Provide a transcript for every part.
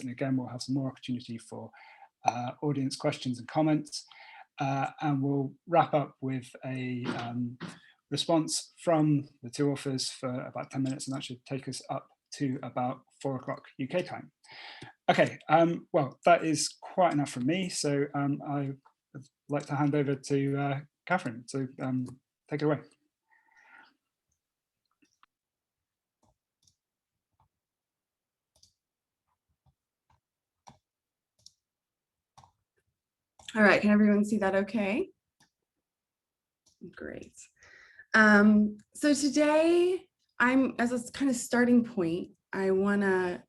And again, we'll have some more opportunity for audience questions and comments. And we'll wrap up with a response from the two authors for about 10 minutes, and that should take us up to about 4 o'clock UK time. Okay, well, that is quite enough from me. So I'd like to hand over to Kathryn. So take it away. All right, can everyone see that okay? Great. So today, as a kind of starting point, I want to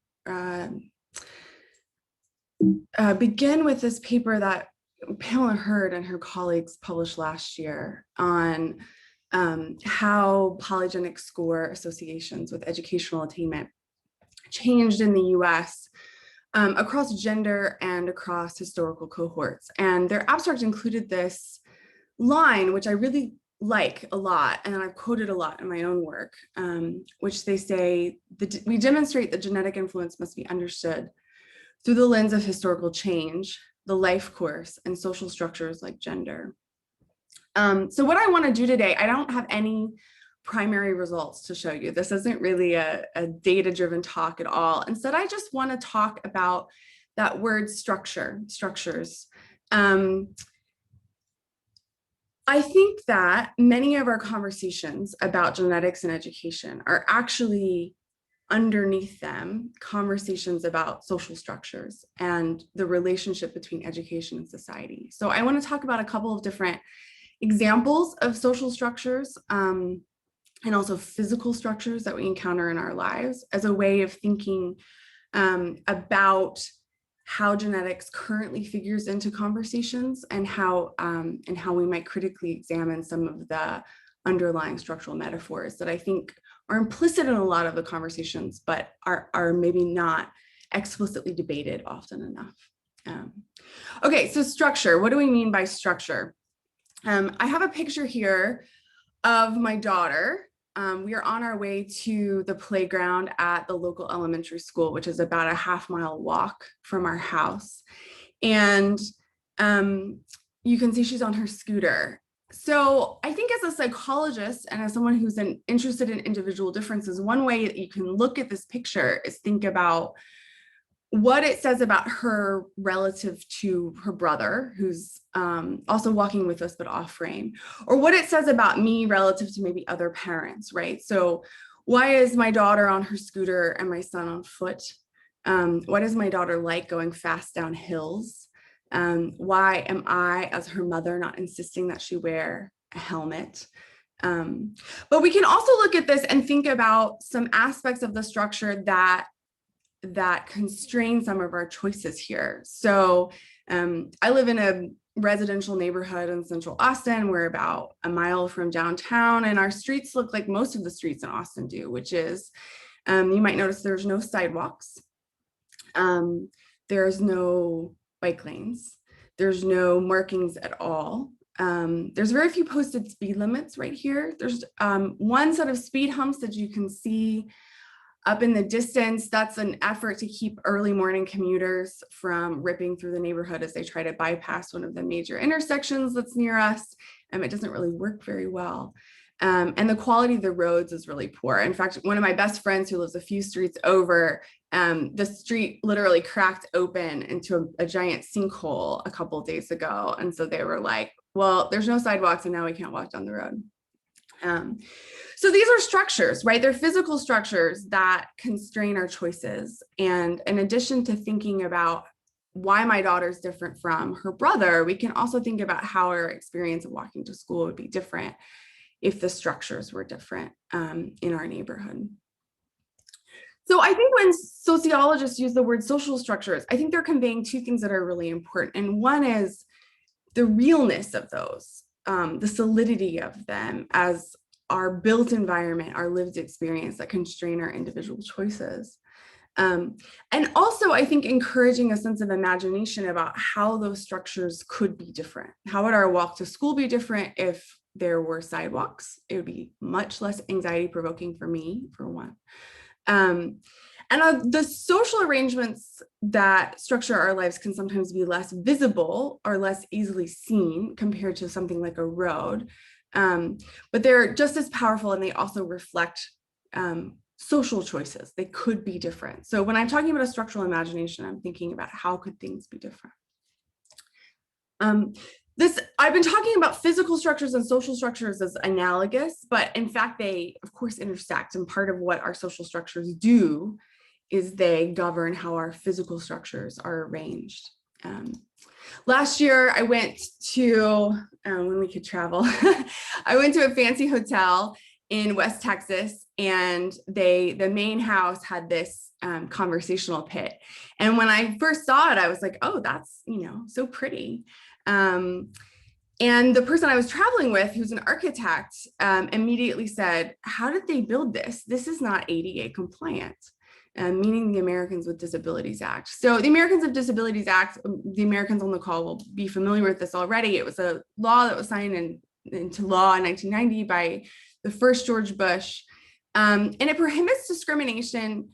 begin with this paper that Pamela Hurd and her colleagues published last year on how polygenic score associations with educational attainment changed in the US across gender and across historical cohorts. And their abstract included this line, which I really like a lot, and I've quoted a lot in my own work, which they say, we demonstrate that genetic influence must be understood through the lens of historical change, the life course, and social structures like gender. So what I want to do today, I don't have any primary results to show you. This isn't really a data-driven talk at all. Instead, I just want to talk about that word structures. I think that many of our conversations about genetics and education are actually underneath them conversations about social structures and the relationship between education and society. So I want to talk about a couple of different examples of social structures and also physical structures that we encounter in our lives as a way of thinking about how genetics currently figures into conversations and how we might critically examine some of the underlying structural metaphors that I think are implicit in a lot of the conversations, but are maybe not explicitly debated often enough. Okay, so structure. What do we mean by structure? I have a picture here of my daughter. We are on our way to the playground at the local elementary school, which is about a half-mile walk from our house. And you can see she's on her scooter. So I think as a psychologist and as someone who's interested in individual differences, one way that you can look at this picture is think about what it says about her relative to her brother, who's also walking with us, but off frame, or what it says about me relative to maybe other parents, right? So why is my daughter on her scooter and my son on foot? What is my daughter like going fast down hills? Why am I, as her mother, not insisting that she wear a helmet? But we can also look at this and think about some aspects of the structure that constrain some of our choices here. So I live in a residential neighborhood in central Austin. We're about a mile from downtown, and our streets look like most of the streets in Austin do, which is, you might notice there's no sidewalks. There's no bike lanes. There's no markings at all. There's very few posted speed limits right here. There's one set of speed humps that you can see up in the distance. That's an effort to keep early morning commuters from ripping through the neighborhood as they try to bypass one of the major intersections that's near us. It doesn't really work very well. And the quality of the roads is really poor. In fact, one of my best friends who lives a few streets over, the street literally cracked open into a giant sinkhole a couple of days ago. And so they were like, well, there's no sidewalks and now we can't walk down the road. So these are structures, right? They're physical structures that constrain our choices. And in addition to thinking about why my daughter's different from her brother, we can also think about how our experience of walking to school would be different if the structures were different in our neighborhood. So I think when sociologists use the word social structures, I think they're conveying two things that are really important. And one is the realness of those, the solidity of them as our built environment, our lived experience that constrain our individual choices. And also, I think, encouraging a sense of imagination about how those structures could be different. How would our walk to school be different if there were sidewalks? It would be much less anxiety provoking for me, for one. And And the social arrangements that structure our lives can sometimes be less visible or less easily seen compared to something like a road. But they're just as powerful, and they also reflect social choices. They could be different. So when I'm talking about a structural imagination, I'm thinking about how could things be different. I've been talking about physical structures and social structures as analogous, but in fact, they of course intersect. And part of what our social structures do is they govern how our physical structures are arranged. Last year, I went to, when we could travel, I went to a fancy hotel in West Texas, and the main house had this conversational pit. And when I first saw it, I was like, oh, that's, so pretty. And the person I was traveling with, who's an architect, immediately said, how did they build this? This is not ADA compliant, meaning the Americans with Disabilities Act. So the Americans with Disabilities Act, the Americans on the call will be familiar with this already. It was a law that was signed into law in 1990 by the first George Bush. And it prohibits discrimination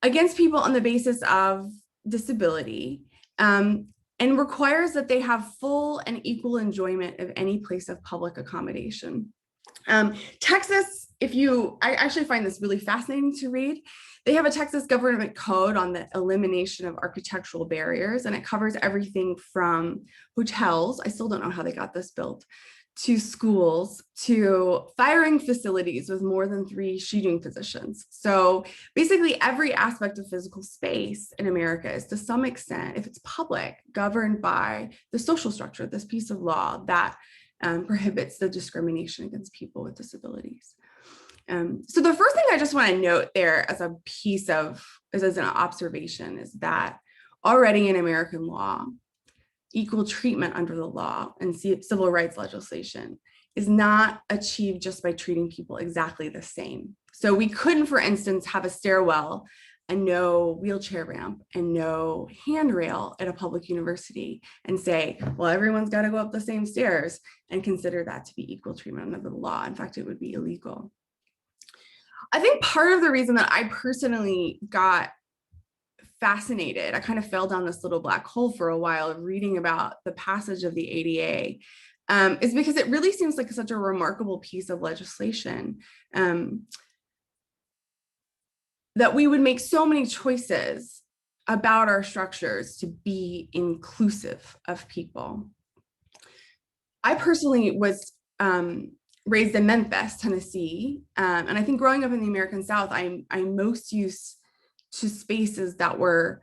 against people on the basis of disability, and requires that they have full and equal enjoyment of any place of public accommodation. Texas, I actually find this really fascinating to read. They have a Texas government code on the elimination of architectural barriers, and it covers everything from hotels, I still don't know how they got this built, to schools, to firing facilities with more than 3 shooting positions. So basically every aspect of physical space in America is to some extent, if it's public, governed by the social structure, this piece of law that prohibits the discrimination against people with disabilities. So the first thing I just want to note there as an observation is that already in American law, equal treatment under the law and civil rights legislation is not achieved just by treating people exactly the same. So we couldn't, for instance, have a stairwell and no wheelchair ramp and no handrail at a public university and say, well, everyone's got to go up the same stairs and consider that to be equal treatment under the law. In fact, it would be illegal. I think part of the reason that I personally got fascinated, I kind of fell down this little black hole for a while of reading about the passage of the ADA, is because it really seems like such a remarkable piece of legislation, that we would make so many choices about our structures to be inclusive of people. I personally was raised in Memphis, Tennessee, and I think growing up in the American South, I'm most used to spaces that were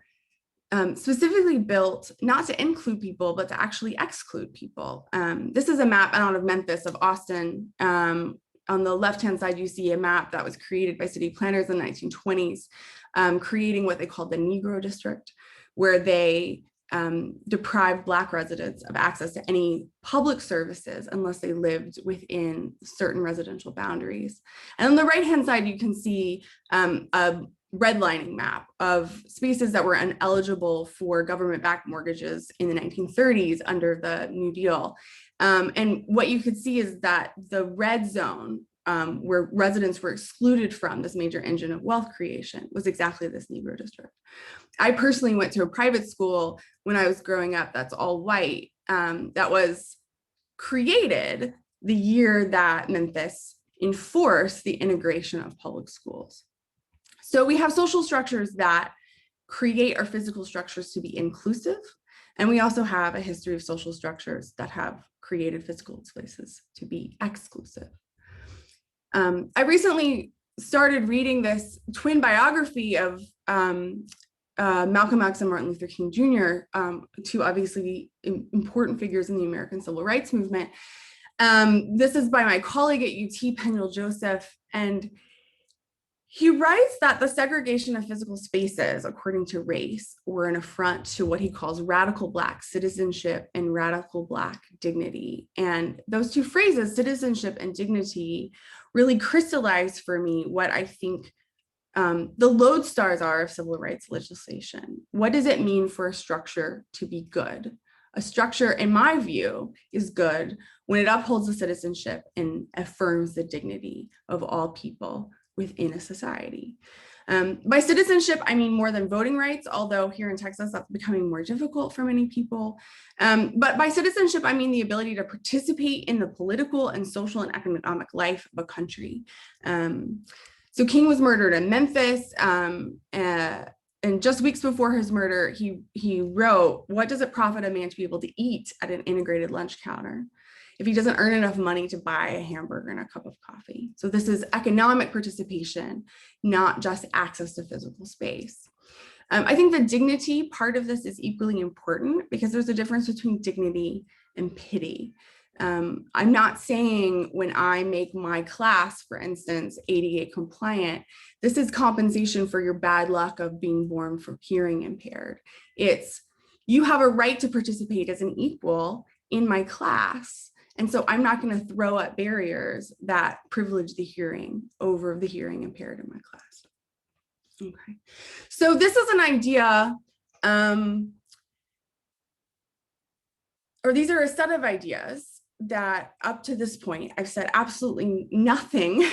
specifically built not to include people, but to actually exclude people. This is a map out of Memphis of Austin. On the left-hand side, you see a map that was created by city planners in the 1920s, creating what they called the Negro District, where they deprived Black residents of access to any public services unless they lived within certain residential boundaries. And on the right-hand side, you can see a redlining map of spaces that were ineligible for government-backed mortgages in the 1930s under the New Deal. And what you could see is that the red zone, where residents were excluded from this major engine of wealth creation, was exactly this Negro district. I personally went to a private school when I was growing up that's all white, that was created the year that Memphis enforced the integration of public schools. So we have social structures that create our physical structures to be inclusive, and we also have a history of social structures that have created physical spaces to be exclusive. I recently started reading this twin biography of Malcolm X and Martin Luther King Jr., two obviously important figures in the American Civil Rights Movement. This is by my colleague at UT, Peniel Joseph, and he writes that the segregation of physical spaces according to race were an affront to what he calls radical Black citizenship and radical Black dignity. And those two phrases, citizenship and dignity, really crystallized for me what I think the lodestars are of civil rights legislation. What does it mean for a structure to be good? A structure, in my view, is good when it upholds the citizenship and affirms the dignity of all people within a society. By citizenship, I mean more than voting rights, although here in Texas, that's becoming more difficult for many people. But by citizenship, I mean the ability to participate in the political and social and economic life of a country. So King was murdered in Memphis, and just weeks before his murder, he wrote, "What does it profit a man to be able to eat at an integrated lunch counter if he doesn't earn enough money to buy a hamburger and a cup of coffee?" So this is economic participation, not just access to physical space. I think the dignity part of this is equally important because there's a difference between dignity and pity. I'm not saying when I make my class, for instance, ADA compliant, this is compensation for your bad luck of being born from hearing impaired. It's, you have a right to participate as an equal in my class. And so I'm not going to throw up barriers that privilege the hearing over the hearing impaired in my class. Okay, so this is an idea, or these are a set of ideas that up to this point, I've said absolutely nothing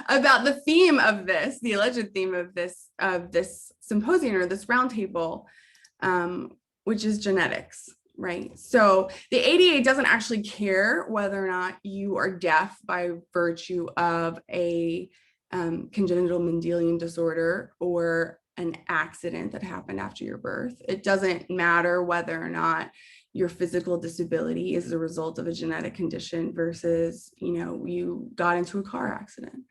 about the theme of this, the alleged theme of this symposium or this roundtable, which is genetics, right? So the ADA doesn't actually care whether or not you are deaf by virtue of a congenital Mendelian disorder or an accident that happened after your birth. It doesn't matter whether or not your physical disability is the result of a genetic condition versus, you got into a car accident.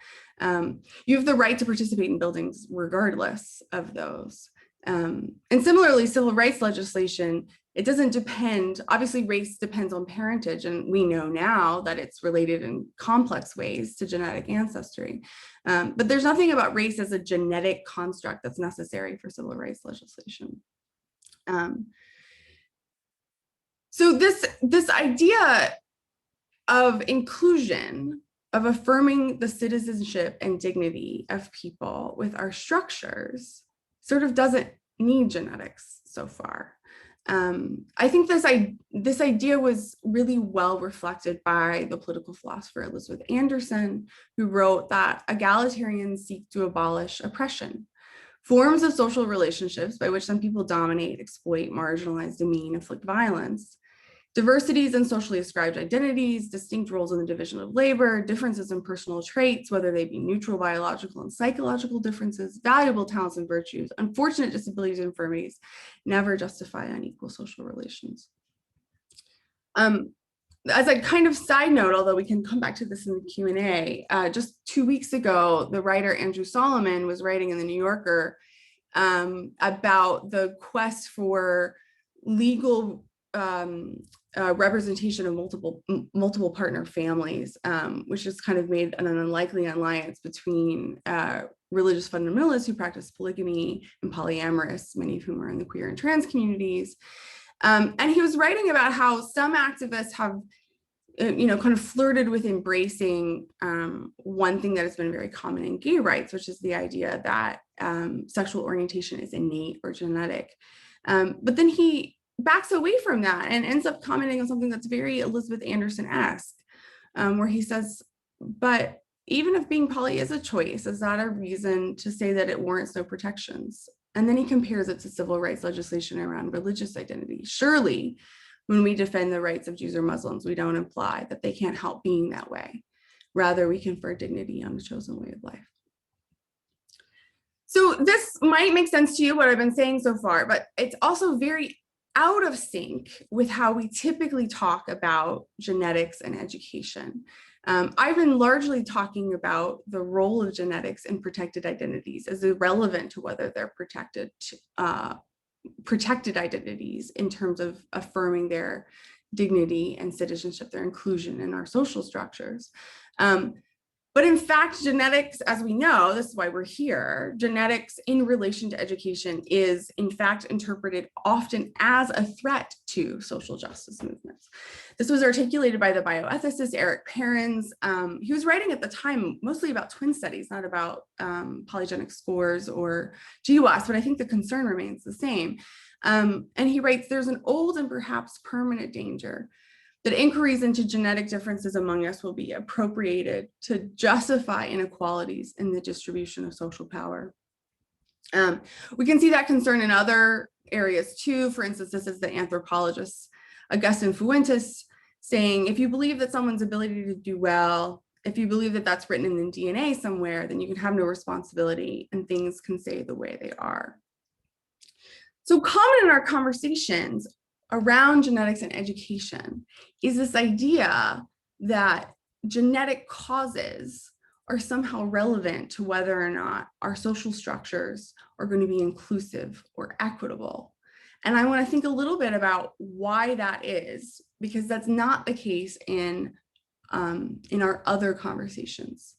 You have the right to participate in buildings regardless of those. And similarly, civil rights legislation, it doesn't depend, obviously race depends on parentage, and we know now that it's related in complex ways to genetic ancestry. But there's nothing about race as a genetic construct that's necessary for civil rights legislation. So this idea of inclusion, of affirming the citizenship and dignity of people with our structures sort of doesn't need genetics so far. I think this idea was really well reflected by the political philosopher Elizabeth Anderson, who wrote that egalitarians seek to abolish oppression, forms of social relationships by which some people dominate, exploit, marginalize, demean, inflict violence, diversities in socially ascribed identities, distinct roles in the division of labor, differences in personal traits, whether they be neutral biological and psychological differences, valuable talents and virtues, unfortunate disabilities and infirmities, never justify unequal social relations. As a kind of side note, although we can come back to this in the Q&A, just 2 weeks ago, the writer Andrew Solomon was writing in the New Yorker about the quest for legal representation of multiple partner families, which has kind of made an unlikely alliance between religious fundamentalists who practice polygamy and polyamorous, many of whom are in the queer and trans communities. And he was writing about how some activists have, kind of flirted with embracing one thing that has been very common in gay rights, which is the idea that sexual orientation is innate or genetic. But then he backs away from that and ends up commenting on something that's very Elizabeth Anderson-esque, where he says, but even if being poly is a choice, is that a reason to say that it warrants no protections? And then he compares it to civil rights legislation around religious identity. Surely, when we defend the rights of Jews or Muslims, we don't imply that they can't help being that way. Rather, we confer dignity on the chosen way of life. So this might make sense to you, what I've been saying so far, but it's also very out of sync with how we typically talk about genetics and education. I've been largely talking about the role of genetics in protected identities as irrelevant to whether they're protected identities in terms of affirming their dignity and citizenship, their inclusion in our social structures. But in fact, genetics, as we know, this is why we're here, genetics in relation to education is in fact interpreted often as a threat to social justice movements. This was articulated by the bioethicist Eric Perrins. He was writing at the time mostly about twin studies, not about polygenic scores or GWAS, but I think the concern remains the same. And he writes, there's an old and perhaps permanent danger that inquiries into genetic differences among us will be appropriated to justify inequalities in the distribution of social power. We can see that concern in other areas too. For instance, this is the anthropologist Augustin Fuentes saying, if you believe that someone's ability to do well, if you believe that that's written in the DNA somewhere, then you can have no responsibility and things can stay the way they are. So common in our conversations around genetics and education is this idea that genetic causes are somehow relevant to whether or not our social structures are going to be inclusive or equitable. And I want to think a little bit about why that is, because that's not the case in our other conversations.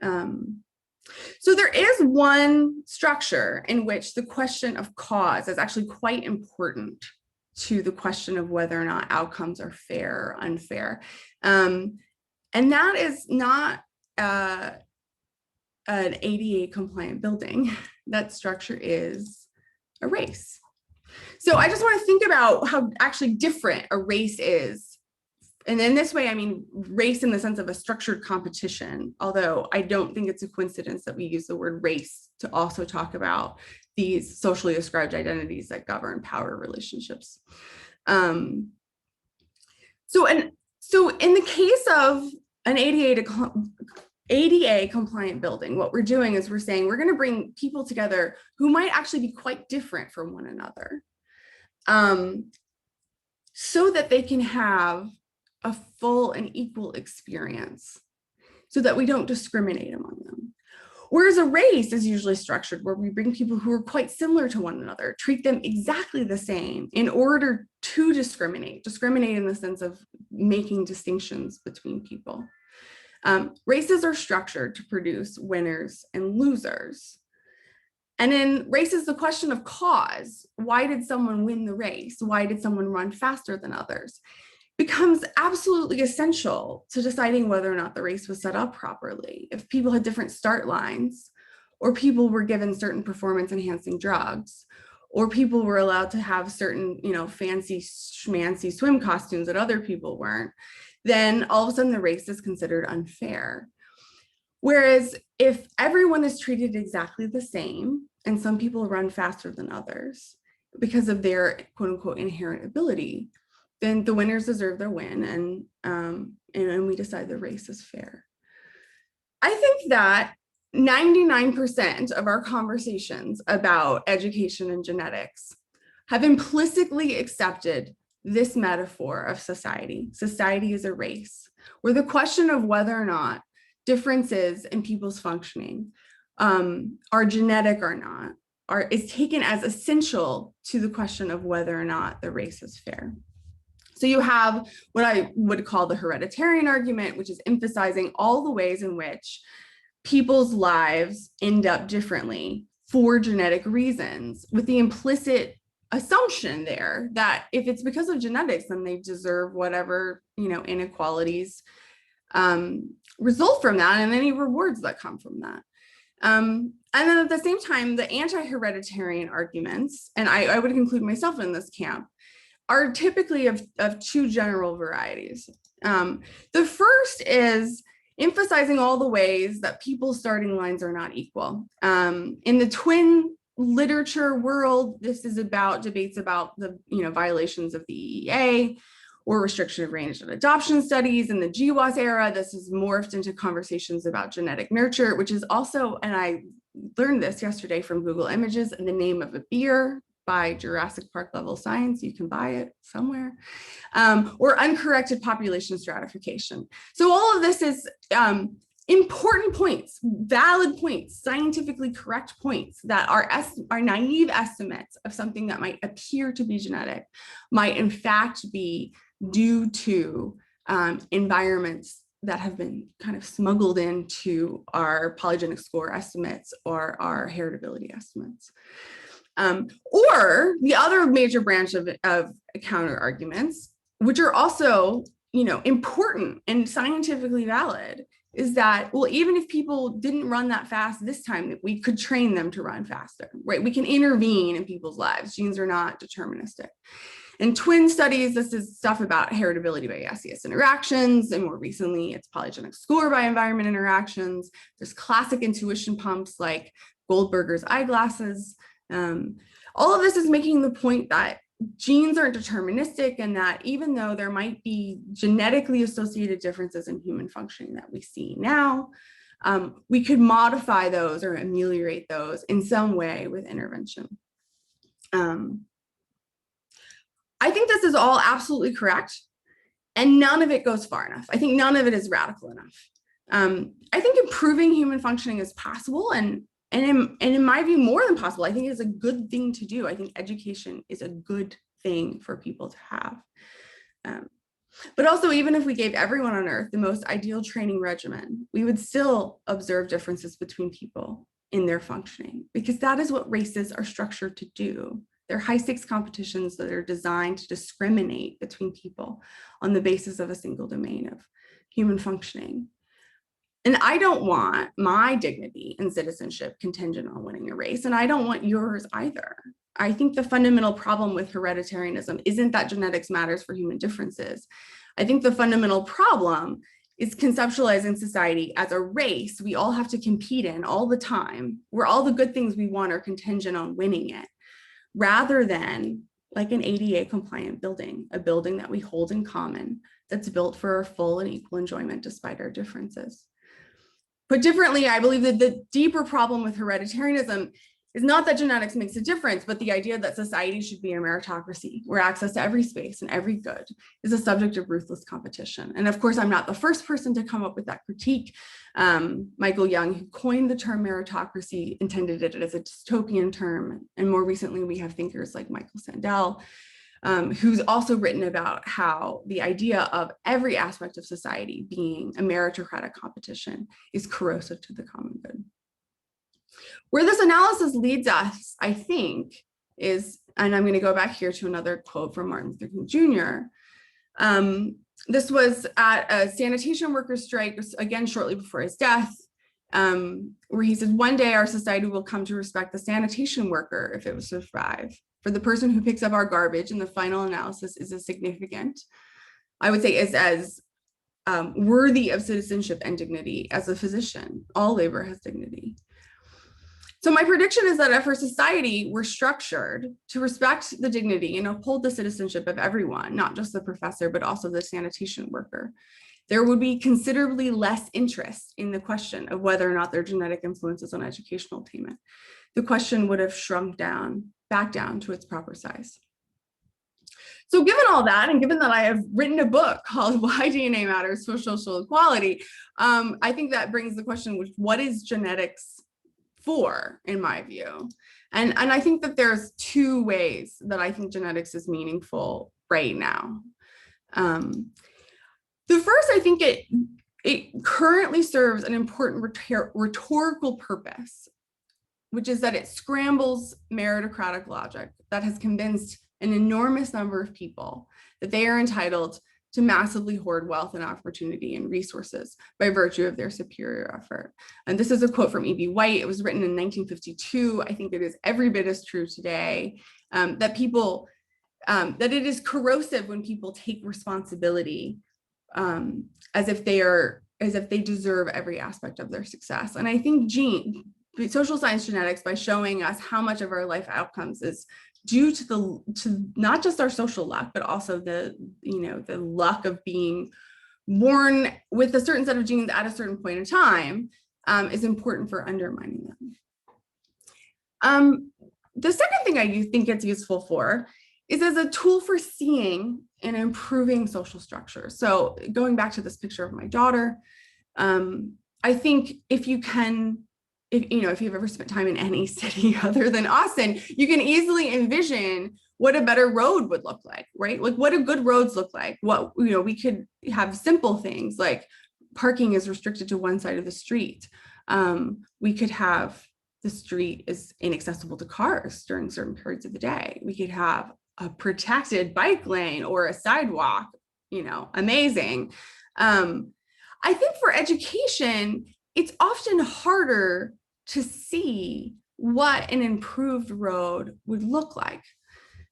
So there is one structure in which the question of cause is actually quite important to the question of whether or not outcomes are fair or unfair. And that is not an ADA compliant building. That structure is a race. So I just want to think about how actually different a race is. And in this way, I mean race in the sense of a structured competition, although I don't think it's a coincidence that we use the word race to also talk about these socially ascribed identities that govern power relationships. So in the case of an ADA compliant building, what we're doing is we're saying we're going to bring people together who might actually be quite different from one another, so that they can have a full and equal experience, so that we don't discriminate among them. Whereas a race is usually structured where we bring people who are quite similar to one another, treat them exactly the same in order to discriminate in the sense of making distinctions between people. Races are structured to produce winners and losers. And in races, the question of cause, why did someone win the race? Why did someone run faster than others? Becomes absolutely essential to deciding whether or not the race was set up properly. If people had different start lines, or people were given certain performance enhancing drugs, or people were allowed to have certain, fancy schmancy swim costumes that other people weren't, then all of a sudden the race is considered unfair. Whereas if everyone is treated exactly the same, and some people run faster than others because of their quote unquote inherent ability, then the winners deserve their win, and we decide the race is fair. I think that 99% of our conversations about education and genetics have implicitly accepted this metaphor of society. Society is a race, where the question of whether or not differences in people's functioning are genetic or not is taken as essential to the question of whether or not the race is fair. So you have what I would call the hereditarian argument, which is emphasizing all the ways in which people's lives end up differently for genetic reasons, with the implicit assumption there that if it's because of genetics, then they deserve whatever, inequalities result from that, and any rewards that come from that. And then at the same time, the anti-hereditarian arguments, and I would include myself in this camp, are typically of two general varieties. The first is emphasizing all the ways that people's starting lines are not equal. In the twin literature world, this is about debates about the violations of the EEA or restriction of range of adoption studies. In the GWAS era, this is morphed into conversations about genetic nurture, which is also, and I learned this yesterday from Google Images, the name of a beer by Jurassic Park level science. You can buy it somewhere. Or uncorrected population stratification. So all of this is important points, valid points, scientifically correct points that are naive estimates of something that might appear to be genetic, might in fact be due to environments that have been kind of smuggled into our polygenic score estimates or our heritability estimates. Or the other major branch of counter arguments, which are also, important and scientifically valid, is that, well, even if people didn't run that fast this time, we could train them to run faster, right? We can intervene in people's lives. Genes are not deterministic. In twin studies, this is stuff about heritability by SES interactions, and more recently, it's polygenic score by environment interactions. There's classic intuition pumps like Goldberger's eyeglasses. All of this is making the point that genes aren't deterministic, and that even though there might be genetically associated differences in human functioning that we see now, we could modify those or ameliorate those in some way with intervention. I think this is all absolutely correct, and none of it goes far enough. I think none of it is radical enough. I think improving human functioning is possible, and in my view, more than possible. I think it is a good thing to do. I think education is a good thing for people to have. But also, even if we gave everyone on Earth the most ideal training regimen, we would still observe differences between people in their functioning, because that is what races are structured to do. They're high-stakes competitions that are designed to discriminate between people on the basis of a single domain of human functioning. And I don't want my dignity and citizenship contingent on winning a race, and I don't want yours either. I think the fundamental problem with hereditarianism isn't that genetics matters for human differences. I think the fundamental problem is conceptualizing society as a race we all have to compete in all the time, where all the good things we want are contingent on winning it, rather than like an ADA compliant building, a building that we hold in common, that's built for our full and equal enjoyment despite our differences. Put differently, I believe that the deeper problem with hereditarianism is not that genetics makes a difference, but the idea that society should be a meritocracy where access to every space and every good is a subject of ruthless competition. And of course, I'm not the first person to come up with that critique. Michael Young, who coined the term meritocracy, intended it as a dystopian term. And more recently, we have thinkers like Michael Sandel, who's also written about how the idea of every aspect of society being a meritocratic competition is corrosive to the common good. Where this analysis leads us, I think, is, and I'm going to go back here to another quote from Martin Luther King Jr. This was at a sanitation workers' strike, again, shortly before his death, where he says, "One day our society will come to respect the sanitation worker if it will survive. For the person who picks up our garbage in the final analysis is as significant, I would say, is as worthy of citizenship and dignity as a physician. All labor has dignity." So my prediction is that if our society were structured to respect the dignity and uphold the citizenship of everyone, not just the professor, but also the sanitation worker, there would be considerably less interest in the question of whether or not there are genetic influences on educational attainment. The question would have shrunk down, back down to its proper size. So given all that, and given that I have written a book called Why DNA Matters for Social Equality, I think that brings the question, which, what is genetics for, in my view? And I think that there's two ways that I think genetics is meaningful right now. The first, I think it currently serves an important rhetorical purpose, which is that it scrambles meritocratic logic that has convinced an enormous number of people that they are entitled to massively hoard wealth and opportunity and resources by virtue of their superior effort. And this is a quote from E.B. White. It was written in 1952. I think it is every bit as true today, that it is corrosive when people take responsibility as if they deserve every aspect of their success. And I think social science genetics, by showing us how much of our life outcomes is due to not just our social luck, but also the luck of being born with a certain set of genes at a certain point in time, is important for undermining them. The second thing I think it's useful for is as a tool for seeing and improving social structures. So going back to this picture of my daughter, I think if you've ever spent time in any city other than Austin, you can easily envision what a better road would look like, right? Like, what do good roads look like? We could have simple things like parking is restricted to one side of the street. We could have the street is inaccessible to cars during certain periods of the day. We could have a protected bike lane or a sidewalk, amazing. I think for education, it's often harder to see what an improved road would look like.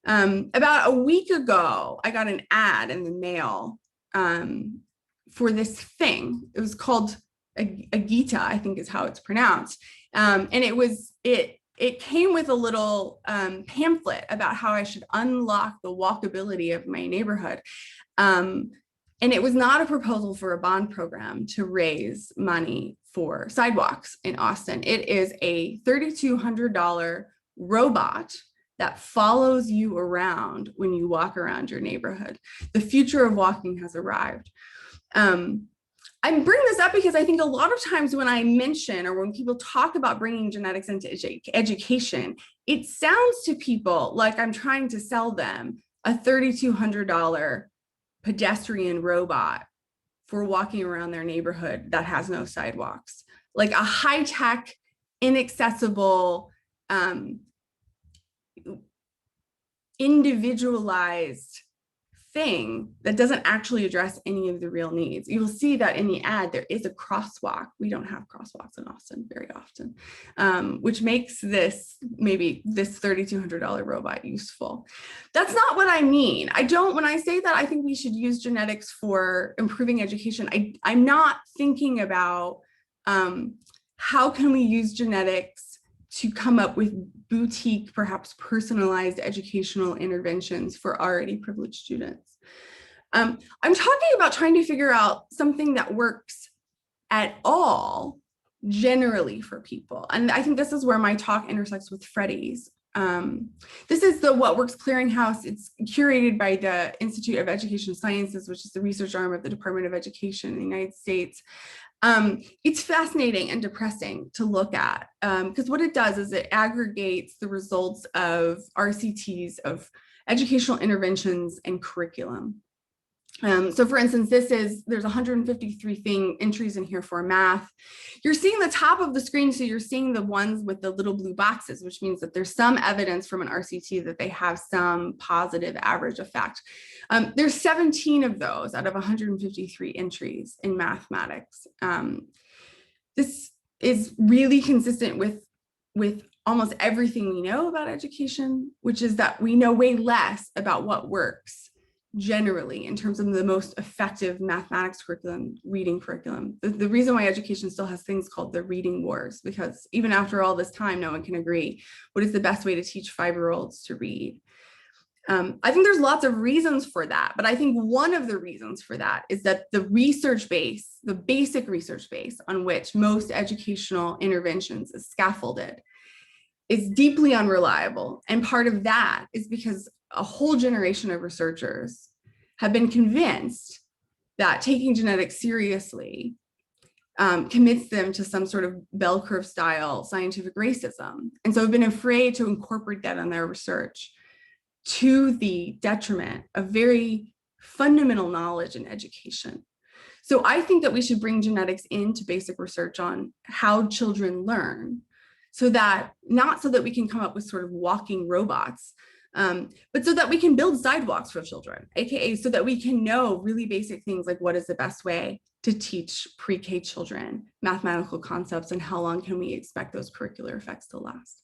About a week ago, I got an ad in the mail for this thing. It was called Agita, I think is how it's pronounced. And it came with a little pamphlet about how I should unlock the walkability of my neighborhood. And it was not a proposal for a bond program to raise money for sidewalks in Austin. It is a $3,200 robot that follows you around when you walk around your neighborhood. The future of walking has arrived. I bring this up because I think a lot of times when I mention or when people talk about bringing genetics into education, it sounds to people like I'm trying to sell them a $3,200 pedestrian robot for walking around their neighborhood that has no sidewalks, like a high-tech, inaccessible, individualized thing that doesn't actually address any of the real needs. You'll see that in the ad, there is a crosswalk. We don't have crosswalks in Austin very often, which makes this $3,200 robot useful. That's not what I mean. When I say that I think we should use genetics for improving education, I'm not thinking about how can we use genetics to come up with boutique, perhaps personalized educational interventions for already privileged students. I'm talking about trying to figure out something that works at all generally for people. And I think this is where my talk intersects with Freddie's. This is the What Works Clearinghouse. It's curated by the Institute of Education Sciences, which is the research arm of the Department of Education in the United States. It's fascinating and depressing to look at because what it does is it aggregates the results of RCTs of educational interventions and curriculum. So for instance, there's 153 entries in here for math. You're seeing the top of the screen, so you're seeing the ones with the little blue boxes, which means that there's some evidence from an RCT that they have some positive average effect. There's 17 of those out of 153 entries in mathematics. This is really consistent with almost everything we know about education, which is that we know way less about what works generally in terms of the most effective mathematics curriculum, reading curriculum. The reason why education still has things called the reading wars, because even after all this time, no one can agree what is the best way to teach 5-year-olds to read. I think there's lots of reasons for that, but I think one of the reasons for that is that the research base, the basic research base on which most educational interventions is scaffolded, is deeply unreliable. And part of that is because a whole generation of researchers have been convinced that taking genetics seriously commits them to some sort of bell curve style scientific racism. And so have been afraid to incorporate that in their research, to the detriment of very fundamental knowledge in education. So I think that we should bring genetics into basic research on how children learn, so that not so that we can come up with sort of walking robots, but so that we can build sidewalks for children, AKA so that we can know really basic things like what is the best way to teach pre-K children mathematical concepts and how long can we expect those curricular effects to last.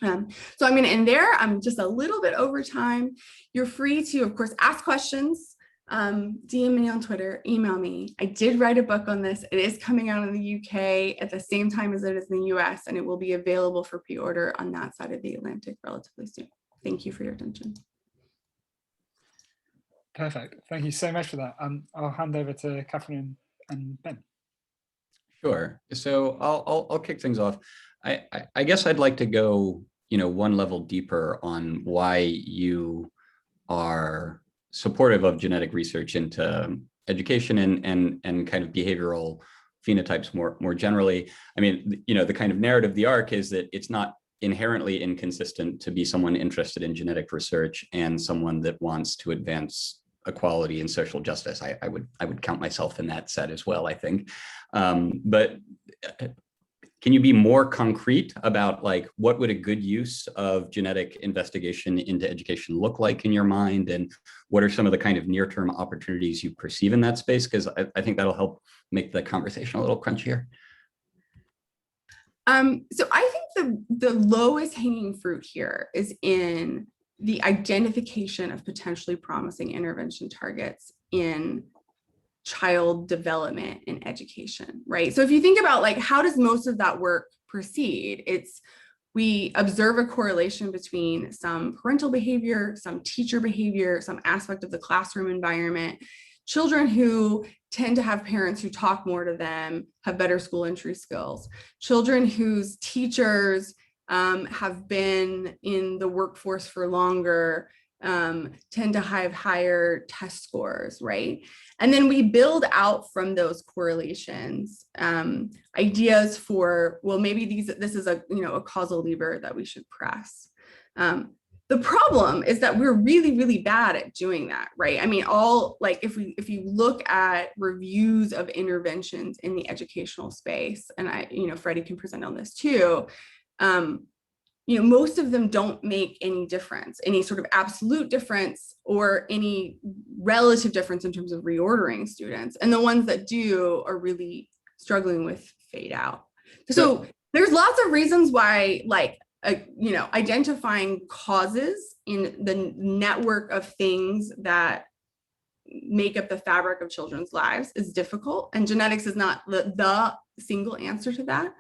So I'm going to end there. I'm just a little bit over time. You're free to, of course, ask questions, DM me on Twitter, email me. I did write a book on this. It is coming out in the UK at the same time as it is in the US, and it will be available for pre-order on that side of the Atlantic relatively soon. Thank you for your attention. Perfect. Thank you so much for that. I'll hand over to Kathryn and Ben. Sure. So I'll kick things off. I guess I'd like to go, one level deeper on why you are supportive of genetic research into education and kind of behavioral phenotypes more generally. I mean, the kind of narrative, the arc is that it's not inherently inconsistent to be someone interested in genetic research and someone that wants to advance equality and social justice. I would count myself in that set as well, I think. But can you be more concrete about what would a good use of genetic investigation into education look like in your mind? And what are some of the kind of near-term opportunities you perceive in that space? Because I think that'll help make the conversation a little crunchier. So I think the lowest hanging fruit here is in the identification of potentially promising intervention targets in child development and education, right? So if you think about like, how does most of that work proceed? We observe a correlation between some parental behavior, some teacher behavior, some aspect of the classroom environment. Children who tend to have parents who talk more to them have better school entry skills. Children whose teachers have been in the workforce for longer tend to have higher test scores, right? And then we build out from those correlations ideas for, well, maybe this is a causal lever that we should press. The problem is that we're really, really bad at doing that, right? I mean, if you look at reviews of interventions in the educational space, and Freddie can present on this too, most of them don't make any difference, any sort of absolute difference or any relative difference in terms of reordering students. And the ones that do are really struggling with fade out. So there's lots of reasons why, identifying causes in the network of things that make up the fabric of children's lives is difficult. And genetics is not the single answer to that.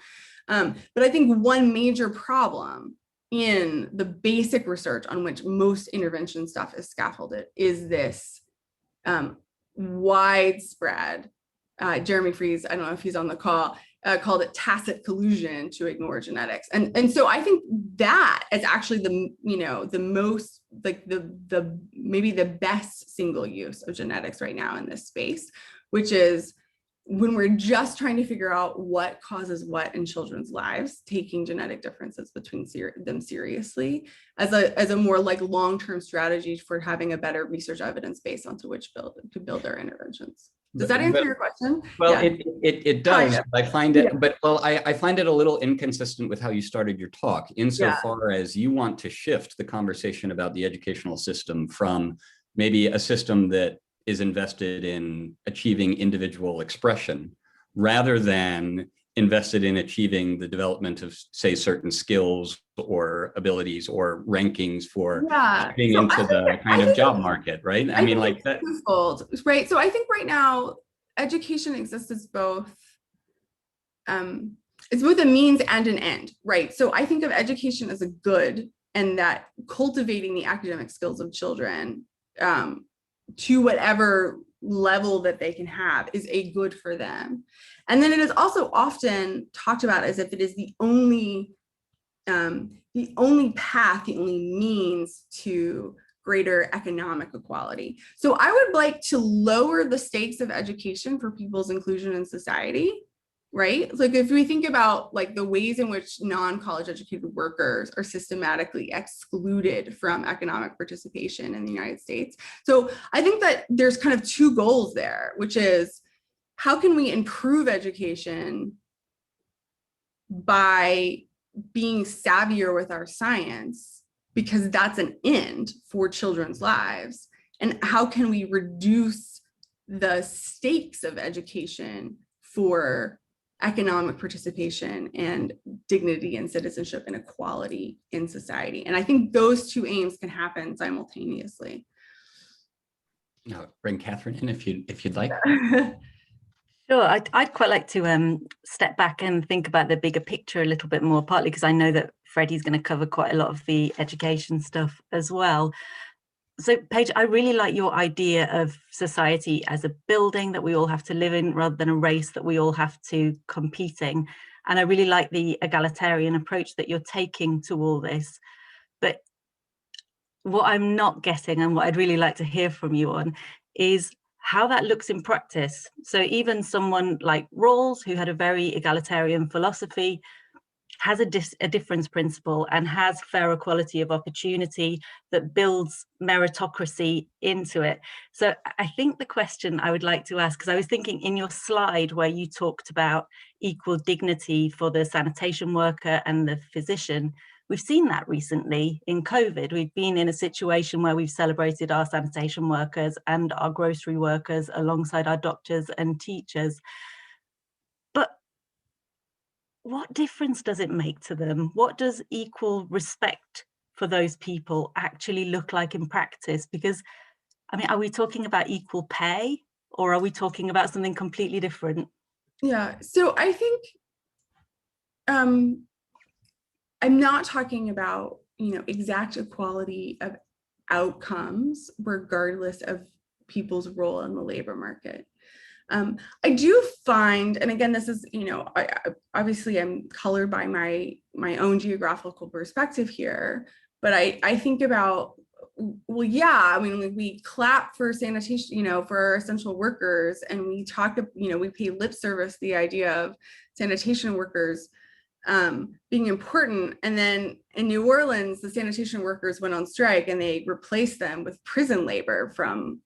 But I think one major problem in the basic research on which most intervention stuff is scaffolded is this widespread, Jeremy Fries, I don't know if he's on the call, called it tacit collusion to ignore genetics. And so I think that is actually the most, maybe the best single use of genetics right now in this space, which is when we're just trying to figure out what causes what in children's lives, taking genetic differences between them seriously as a more long-term strategy for having a better research evidence base onto which to build our interventions. Does that answer your question? Well, yeah. it does. I find it, I find it a little inconsistent with how you started your talk, insofar as you want to shift the conversation about the educational system from maybe a system that is invested in achieving individual expression rather than invested in achieving the development of, say, certain skills or abilities or rankings for getting into the kind of job market, right? I mean, like that. Right. So I think right now, education exists as both, it's both a means and an end, right? So I think of education as a good, and that cultivating the academic skills of children to whatever level that they can have is a good for them. And then it is also often talked about as if it is the only path, the only means to greater economic equality. So I would like to lower the stakes of education for people's inclusion in society, right? Like if we think about the ways in which non-college educated workers are systematically excluded from economic participation in the United States. So I think that there's kind of two goals there, which is how can we improve education by being savvier with our science, because that's an end for children's lives, and how can we reduce the stakes of education for economic participation and dignity and citizenship and equality in society. And I think those two aims can happen simultaneously. Now, bring Kathryn in if you'd like. Sure, I'd quite like to step back and think about the bigger picture a little bit more, partly because I know that Freddie's going to cover quite a lot of the education stuff as well. So Paige, I really like your idea of society as a building that we all have to live in rather than a race that we all have to competing. And I really like the egalitarian approach that you're taking to all this. But what I'm not getting, and what I'd really like to hear from you on, is how that looks in practice. So even someone like Rawls, who had a very egalitarian philosophy, has a difference principle and has fair equality of opportunity that builds meritocracy into it. So I think the question I would like to ask, because I was thinking in your slide where you talked about equal dignity for the sanitation worker and the physician, we've seen that recently in COVID. We've been in a situation where we've celebrated our sanitation workers and our grocery workers alongside our doctors and teachers. But what difference does it make to them? What does equal respect for for those people actually look like in practice? Because, I mean, are we talking about equal pay, or are we talking about something completely different? Yeah, so I think I'm not talking about, exact equality of outcomes regardless of people's role in the labor market. I do find, and again, this is, obviously I'm colored by my own geographical perspective here, but I think about, well, yeah, I mean, like, we clap for sanitation, for our essential workers, and we talk, we pay lip service the idea of sanitation workers being important. And then in New Orleans, the sanitation workers went on strike and they replaced them with prison labor from,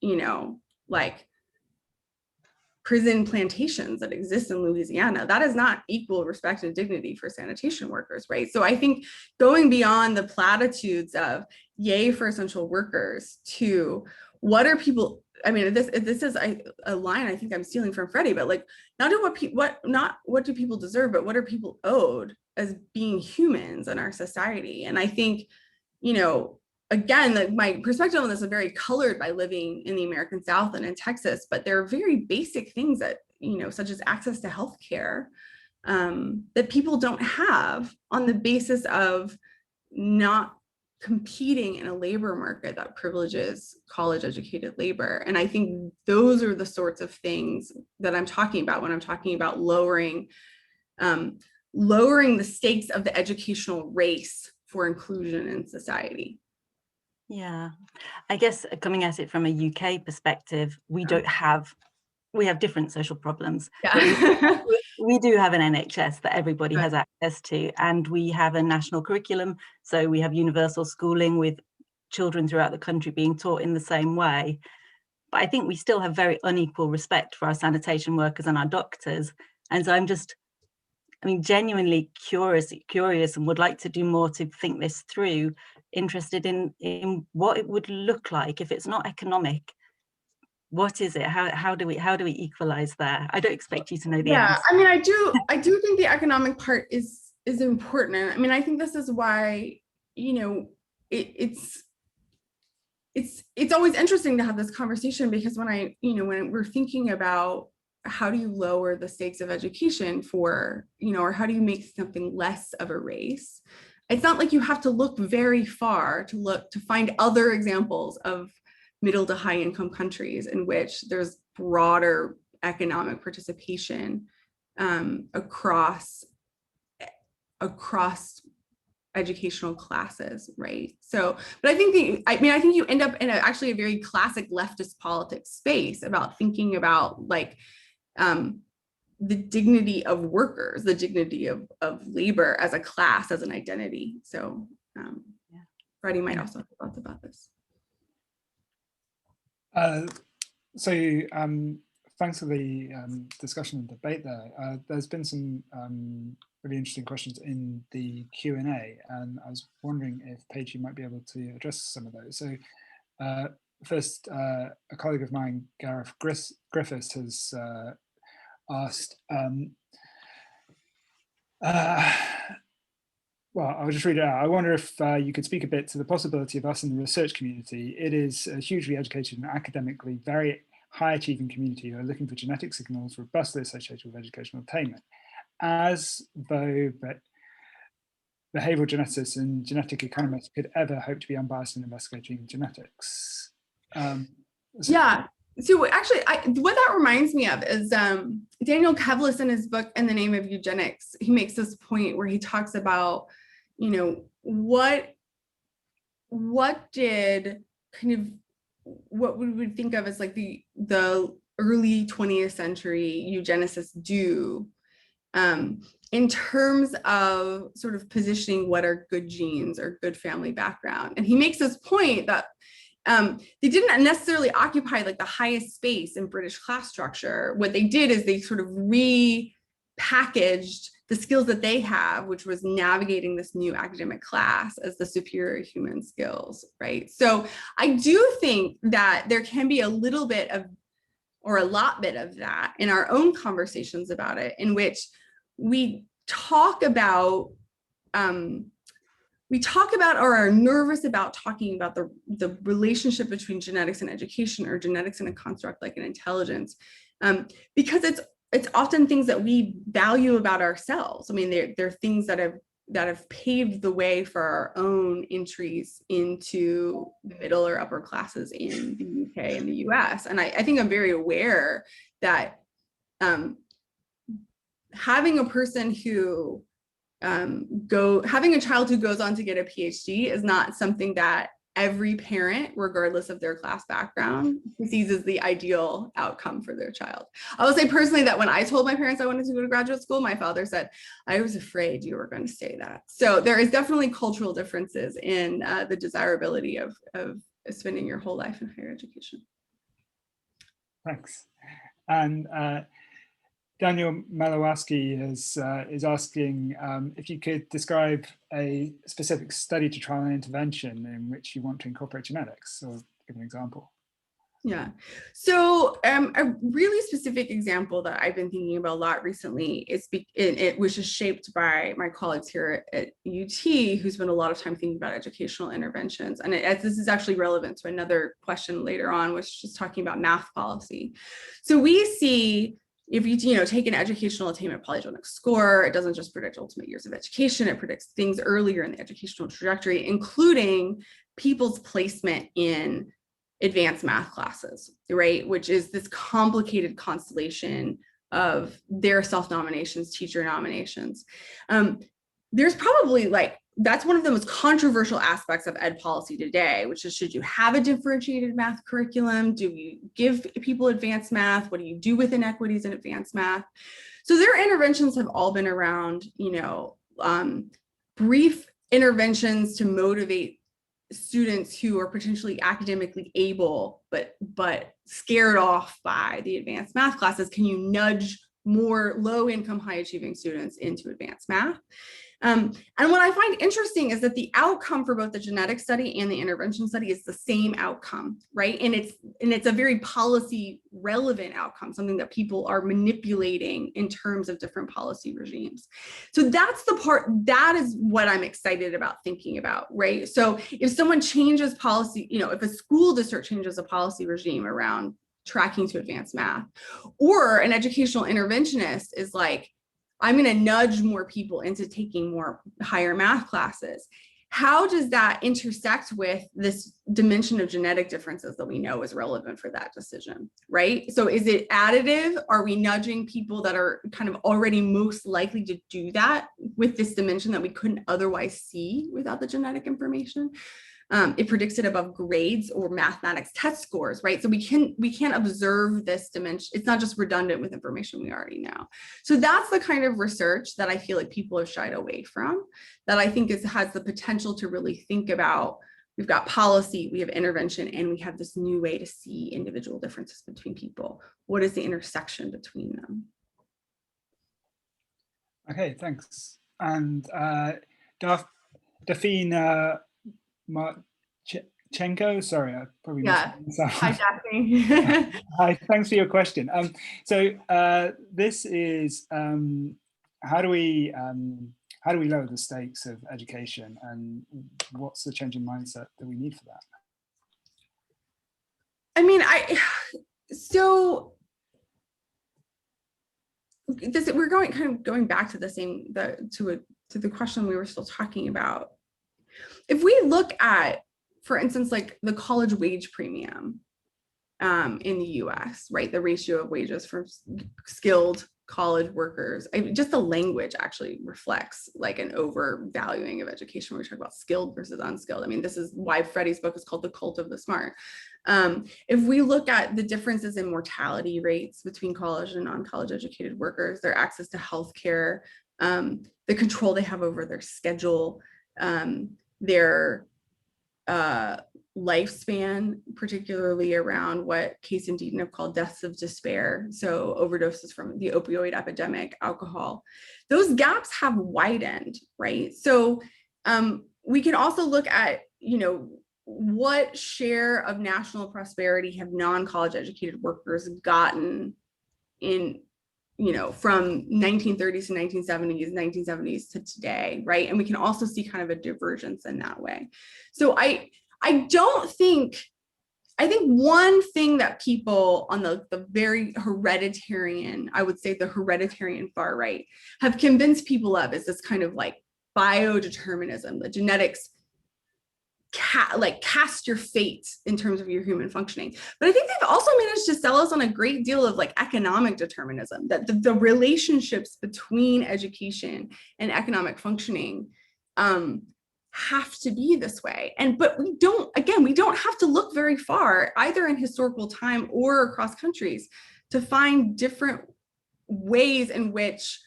like prison plantations that exist in Louisiana. That is not equal respect and dignity for sanitation workers, right? So I think going beyond the platitudes of yay for essential workers to what are people, I mean, this is a line I think I'm stealing from Freddie, but like, not what do people deserve, but what are people owed as being humans in our society? And I think, again, like, my perspective on this is very colored by living in the American South and in Texas, but there are very basic things that, such as access to healthcare, that people don't have on the basis of not competing in a labor market that privileges college educated labor. And I think those are the sorts of things that I'm talking about when I'm talking about lowering the stakes of the educational race for inclusion in society. Yeah, I guess coming at it from a UK perspective, we have different social problems. Yeah. We do have an NHS that everybody has access to, and we have a national curriculum. So we have universal schooling with children throughout the country being taught in the same way. But I think we still have very unequal respect for our sanitation workers and our doctors. And so I'm genuinely curious and would like to do more to think this through, interested in what it would look like if it's not economic. What is it? How do we equalize there? I don't expect you to know the answer. I mean, I do think the economic part is important. I mean, I think this is why, it's always interesting to have this conversation, because when we're thinking about how do you lower the stakes of education for, or how do you make something less of a race? It's not like you have to look very far to find other examples of middle to high income countries in which there's broader economic participation across educational classes, right? So, but I think you end up in actually a very classic leftist politics space about thinking about like the dignity of workers, the dignity of labor as a class, as an identity. So Freddie might also have thoughts about this. Thanks for the discussion and debate there. There's been some really interesting questions in the Q&A, and I was wondering if Paige, you might be able to address some of those. So first, a colleague of mine, Gareth Griffiths, has asked, well, I'll just read it out. I wonder if you could speak a bit to the possibility of us in the research community. It is a hugely educated and academically very high achieving community who are looking for genetic signals robustly associated with educational attainment. As though behavioral geneticists and genetic economists could ever hope to be unbiased in investigating genetics. So actually, what that reminds me of is Daniel Kevlis in his book "In the Name of Eugenics." He makes this point where he talks about, what did kind of what we would think of as like the early 20th century eugenicists do in terms of sort of positioning what are good genes or good family background. And he makes this point that they didn't necessarily occupy like the highest space in British class structure. What they did is they sort of repackaged the skills that they have, which was navigating this new academic class, as the superior human skills, right? So I do think that there can be a little bit of, or a lot bit of that in our own conversations about it, in which we talk about we talk about or are nervous about talking about the relationship between genetics and education, or genetics and a construct like an intelligence, because it's often things that we value about ourselves. I mean, they're things that have paved the way for our own entries into the middle or upper classes in the UK and the US. And I think I'm very aware that having a person who having a child who goes on to get a PhD is not something that every parent, regardless of their class background, sees as the ideal outcome for their child. I will say personally that when I told my parents I wanted to go to graduate school, my father said, I was afraid you were going to say that. So there is definitely cultural differences in the desirability of spending your whole life in higher education. Thanks. And Daniel Malowski is asking if you could describe a specific study to trial and intervention in which you want to incorporate genetics, or give an example. Yeah, so a really specific example that I've been thinking about a lot recently is which is shaped by my colleagues here at UT, who spend a lot of time thinking about educational interventions. And this is actually relevant to another question later on, which is talking about math policy. So we see, if you take an educational attainment polygenic score, it doesn't just predict ultimate years of education, it predicts things earlier in the educational trajectory, including people's placement in advanced math classes, right? Which is this complicated constellation of their self-nominations, teacher nominations. There's probably that's one of the most controversial aspects of ed policy today, which is, should you have a differentiated math curriculum? Do you give people advanced math? What do you do with inequities in advanced math? So their interventions have all been around, brief interventions to motivate students who are potentially academically able, but scared off by the advanced math classes. Can you nudge more low-income, high-achieving students into advanced math? And what I find interesting is that the outcome for both the genetic study and the intervention study is the same outcome, right? And it's a very policy relevant outcome, something that people are manipulating in terms of different policy regimes. So that's the part, that is what I'm excited about thinking about, right? So if someone changes policy, if a school district changes a policy regime around tracking to advanced math, or an educational interventionist is like, I'm going to nudge more people into taking more higher math classes. How does that intersect with this dimension of genetic differences that we know is relevant for that decision, right? So is it additive? Are we nudging people that are kind of already most likely to do that with this dimension that we couldn't otherwise see without the genetic information? It predicts it above grades or mathematics test scores, right? So we can't observe this dimension. It's not just redundant with information we already know. So that's the kind of research that I feel like people have shied away from, that I think has the potential to really think about. We've got policy, we have intervention, and we have this new way to see individual differences between people. What is the intersection between them? Okay, thanks. And Daphne Marchenko, sorry, I probably missed that. Hi, Daphne. Hi, thanks for your question. This is how do we lower the stakes of education, and what's the change in mindset that we need for that? I mean, we're going back to to the question we were still talking about. If we look at, for instance, like the college wage premium in the US, right? The ratio of wages for skilled college workers, just the language actually reflects like an overvaluing of education when we talk about skilled versus unskilled. I mean, this is why Freddie's book is called The Cult of the Smart. If we look at the differences in mortality rates between college and non-college educated workers, their access to healthcare, the control they have over their schedule, their lifespan, particularly around what Case and Deaton have called deaths of despair, so overdoses from the opioid epidemic, alcohol, those gaps have widened, right? So we can also look at, what share of national prosperity have non-college educated workers gotten in you know, from 1930s to 1970s, 1970s to today, right? And we can also see kind of a divergence in that way. So I think one thing that people on the very hereditarian, I would say the hereditarian far right, have convinced people of is this kind of like biodeterminism, the genetics cast your fate in terms of your human functioning. But I think they've also managed to sell us on a great deal of like economic determinism, that the relationships between education and economic functioning have to be this way. But we don't have to look very far, either in historical time or across countries, to find different ways in which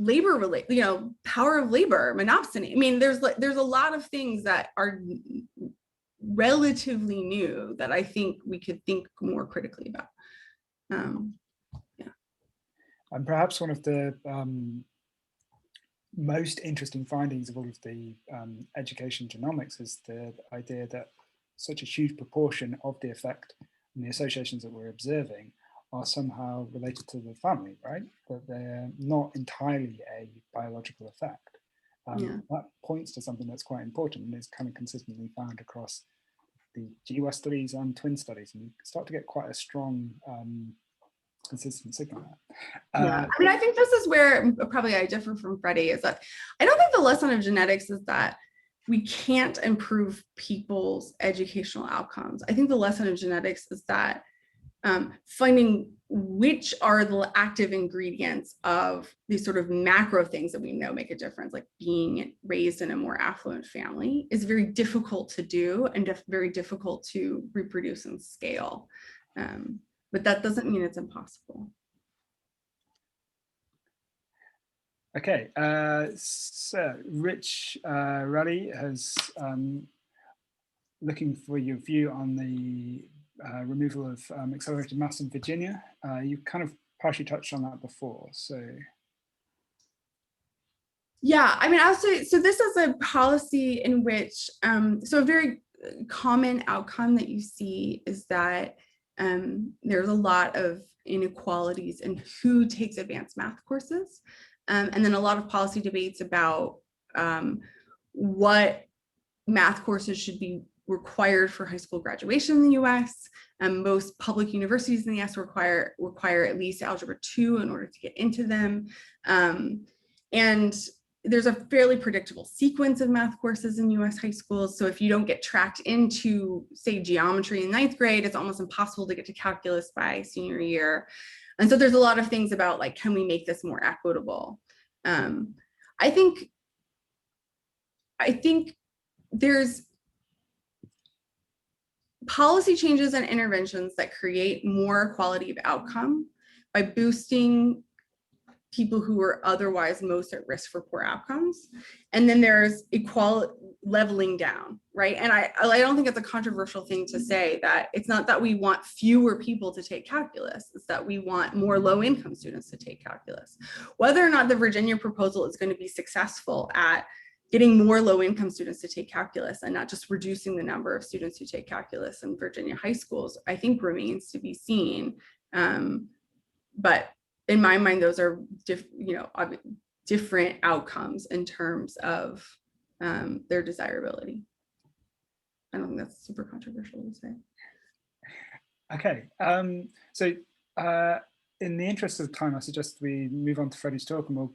labor power of labor, monopsony. I mean, there's a lot of things that are relatively new that I think we could think more critically about. Yeah. And perhaps one of the most interesting findings of all of the education genomics is the idea that such a huge proportion of the effect and the associations that we're observing are somehow related to the family, right? That they're not entirely a biological effect. That points to something that's quite important and is kind of consistently found across the GWAS studies and twin studies, and you start to get quite a strong consistent signal. I mean, I think this is where probably I differ from Freddie, is that I don't think the lesson of genetics is that we can't improve people's educational outcomes. I think the lesson of genetics is that finding which are the active ingredients of these sort of macro things that we know make a difference, like being raised in a more affluent family, is very difficult to do and very difficult to reproduce and scale. But that doesn't mean it's impossible. Okay, so Rich Ruddy has looking for your view on the removal of accelerated maths in Virginia. You kind of partially touched on that before, so. Yeah, I mean, I'll say, so this is a policy in which, so a very common outcome that you see is that there's a lot of inequalities in who takes advanced math courses. And then a lot of policy debates about what math courses should be required for high school graduation in the US. Most public universities in the US require at least Algebra 2 in order to get into them. And there's a fairly predictable sequence of math courses in US high schools. So if you don't get tracked into, say, geometry in 9th grade, it's almost impossible to get to calculus by senior year. And so there's a lot of things about, like, can we make this more equitable? I think there's policy changes and interventions that create more quality of outcome by boosting people who are otherwise most at risk for poor outcomes. And then there's equality leveling down, right? And I don't think it's a controversial thing to say that it's not that we want fewer people to take calculus, it's that we want more low-income students to take calculus. Whether or not the Virginia proposal is going to be successful at getting more low-income students to take calculus and not just reducing the number of students who take calculus in Virginia high schools, I think remains to be seen. But in my mind, those are different outcomes in terms of their desirability. I don't think that's super controversial to say. Okay, so in the interest of time, I suggest we move on to Freddie's talk, and we'll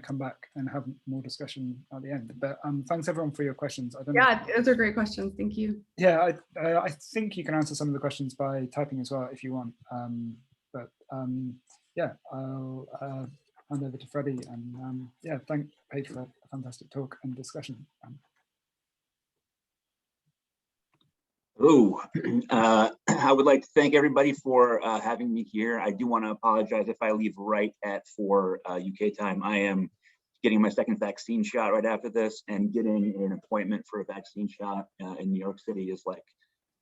come back and have more discussion at the end. But thanks everyone for your questions. Yeah, those are great questions. Thank you. Yeah, I think you can answer some of the questions by typing as well if you want. Yeah, I'll hand over to Freddie, and yeah, thank Paige for a fantastic talk and discussion. I would like to thank everybody for having me here. I do want to apologize if I leave right at 4 UK time. I am getting my second vaccine shot right after this, and getting an appointment for a vaccine shot in New York City is like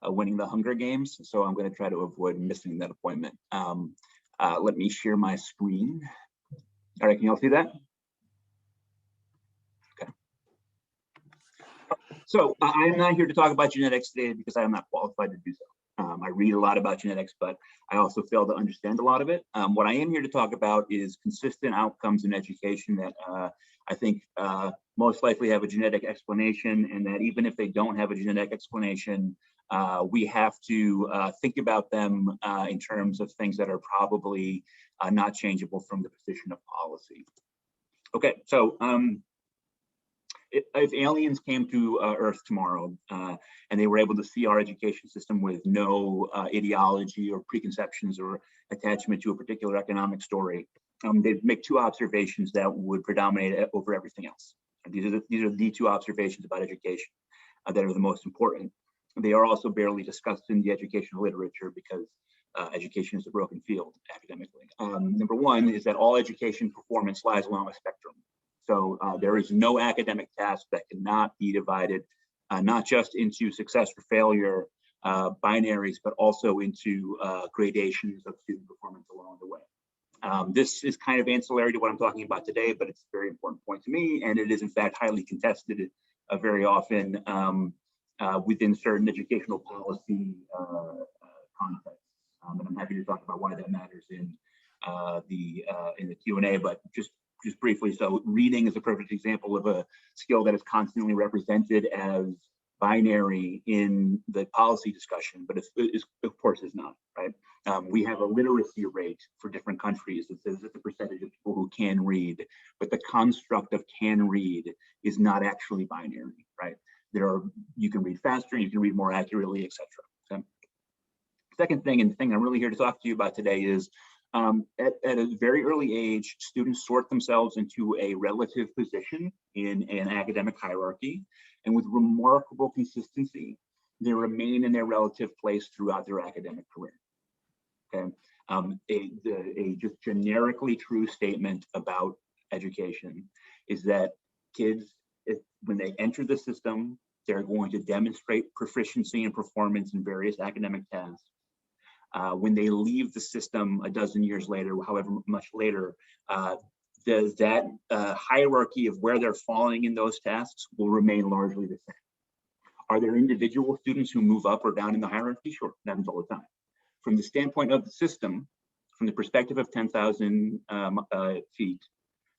winning the Hunger Games. So I'm going to try to avoid missing that appointment. Let me share my screen. All right, can you all see that? Okay. So I am not here to talk about genetics today because I am not qualified to do so. I read a lot about genetics, but I also fail to understand a lot of it. What I am here to talk about is consistent outcomes in education that I think most likely have a genetic explanation, and that even if they don't have a genetic explanation, we have to think about them in terms of things that are probably not changeable from the position of policy. Okay, so if aliens came to Earth tomorrow and they were able to see our education system with no ideology or preconceptions or attachment to a particular economic story, they'd make two observations that would predominate over everything else. These are the two observations about education that are the most important. They are also barely discussed in the educational literature because education is a broken field academically. Number one is that all education performance lies along a spectrum. So there is no academic task that cannot be divided, not just into success or failure binaries, but also into gradations of student performance along the way. This is kind of ancillary to what I'm talking about today, but it's a very important point to me, and it is in fact highly contested very often within certain educational policy contexts. And I'm happy to talk about why that matters in the Q&A, but just briefly, so reading is a perfect example of a skill that is constantly represented as binary in the policy discussion, but it of course is not, right? We have a literacy rate for different countries that says that the percentage of people who can read, but the construct of can read is not actually binary, right? You can read faster, you can read more accurately, etc. Okay? Second thing, and the thing I'm really here to talk to you about today is at a very early age, students sort themselves into a relative position in an academic hierarchy, and with remarkable consistency, they remain in their relative place throughout their academic career. Okay, a just generically true statement about education is that kids, when they enter the system, they're going to demonstrate proficiency and performance in various academic tasks. When they leave the system a dozen years later, however much later, that hierarchy of where they're falling in those tasks will remain largely the same. Are there individual students who move up or down in the hierarchy? Sure, that happens all the time. From the standpoint of the system, from the perspective of 10,000 feet,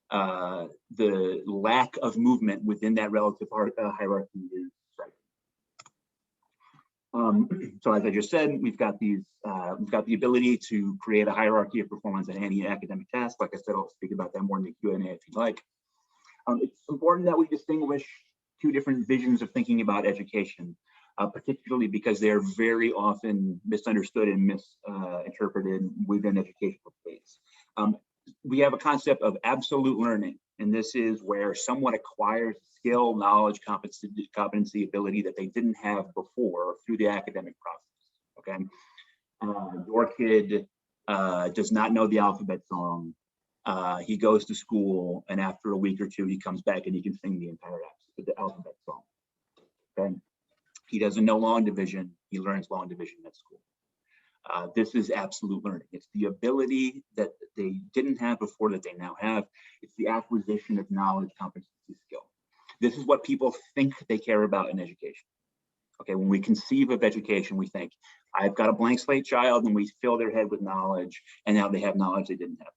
the lack of movement within that relative hierarchy is striking. So as I just said, we've got the ability to create a hierarchy of performance in any academic task. Like I said, I'll speak about that more in the Q&A if you'd like. It's important that we distinguish two different visions of thinking about education, particularly because they're very often misunderstood and misinterpreted within educational space. We have a concept of absolute learning, and this is where someone acquires skill, knowledge, competency, ability that they didn't have before through the academic process, okay? Your kid does not know the alphabet song. He goes to school, and after a week or two, he comes back and he can sing the entire alphabet song, okay? He doesn't know long division. He learns long division at school. This is absolute learning. It's the ability that they didn't have before that they now have. It's the acquisition of knowledge, competency, skill. This is what people think they care about in education. Okay, when we conceive of education, we think, I've got a blank slate child, and we fill their head with knowledge, and now they have knowledge they didn't have.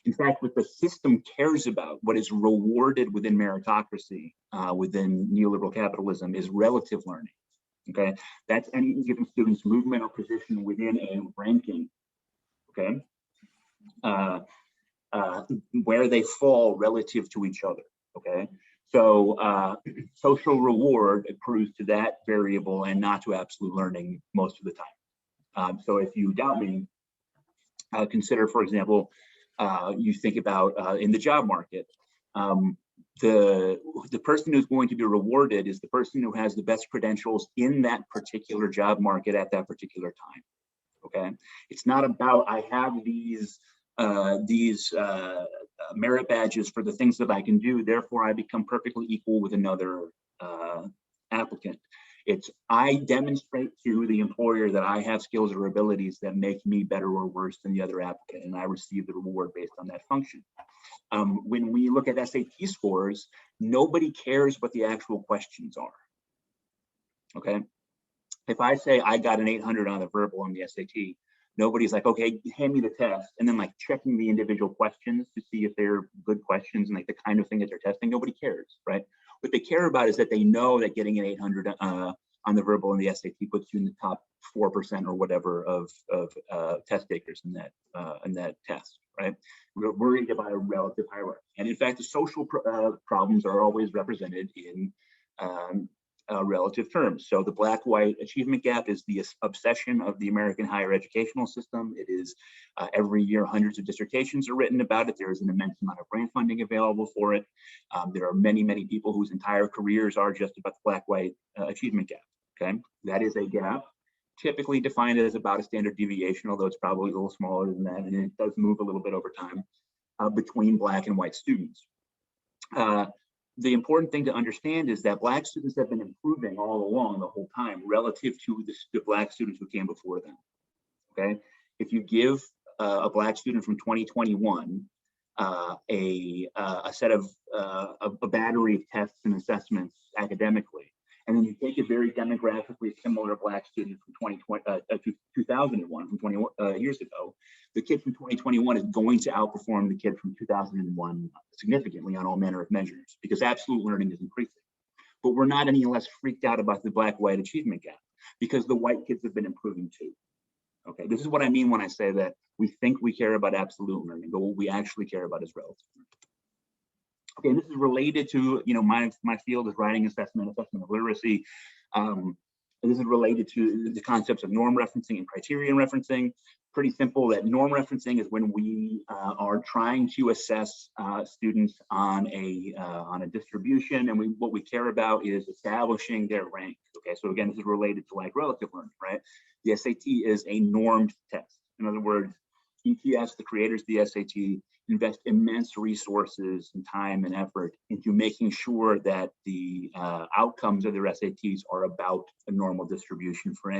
In fact, what the system cares about, what is rewarded within meritocracy, within neoliberal capitalism, is relative learning. Okay, that's any given student's movement or position within a ranking, okay, where they fall relative to each other, okay? So social reward accrues to that variable and not to absolute learning most of the time. So if you doubt me, consider, for example, you think about in the job market, the person who's going to be rewarded is the person who has the best credentials in that particular job market at that particular time. Okay, it's not about I have these merit badges for the things that I can do, therefore I become perfectly equal with another applicant. It's I demonstrate to the employer that I have skills or abilities that make me better or worse than the other applicant, and I receive the reward based on that function. When we look at SAT scores, nobody cares what the actual questions are, okay? If I say I got an 800 on the verbal on the SAT, nobody's like, okay, hand me the test, and then like checking the individual questions to see if they're good questions and like the kind of thing that they're testing. Nobody cares, right? What they care about is that they know that getting an 800 on the verbal and the SAT puts you in the top 4% or whatever of test takers in that test, right? We're worried about a relative hierarchy, and in fact, the social problems are always represented in relative terms. So the black-white achievement gap is the obsession of the American higher educational system. It is every year hundreds of dissertations are written about it. There is an immense amount of grant funding available for it. There are many, many people whose entire careers are just about the black-white achievement gap. Okay, that is a gap typically defined as about a standard deviation, although it's probably a little smaller than that, and it does move a little bit over time between black and white students. The important thing to understand is that black students have been improving all along the whole time relative to the black students who came before them. Okay, if you give a black student from 2021 a set of a battery of tests and assessments academically, and then you take a very demographically similar black student from 2001, from 20 years ago, the kid from 2021 is going to outperform the kid from 2001 significantly on all manner of measures because absolute learning is increasing. But we're not any less freaked out about the black-white achievement gap because the white kids have been improving too. Okay, this is what I mean when I say that we think we care about absolute learning, but what we actually care about is relative learning. Okay, this is related to, you know, my field is writing assessment of literacy. This is related to the concepts of norm referencing and criterion referencing. Pretty simple that norm referencing is when we are trying to assess students on a distribution, and what we care about is establishing their rank. Okay, so again, this is related to like relative learning, right? The SAT is a normed test. In other words, ETS, the creators of the SAT, invest immense resources and time and effort into making sure that the outcomes of their SATs are about a normal distribution for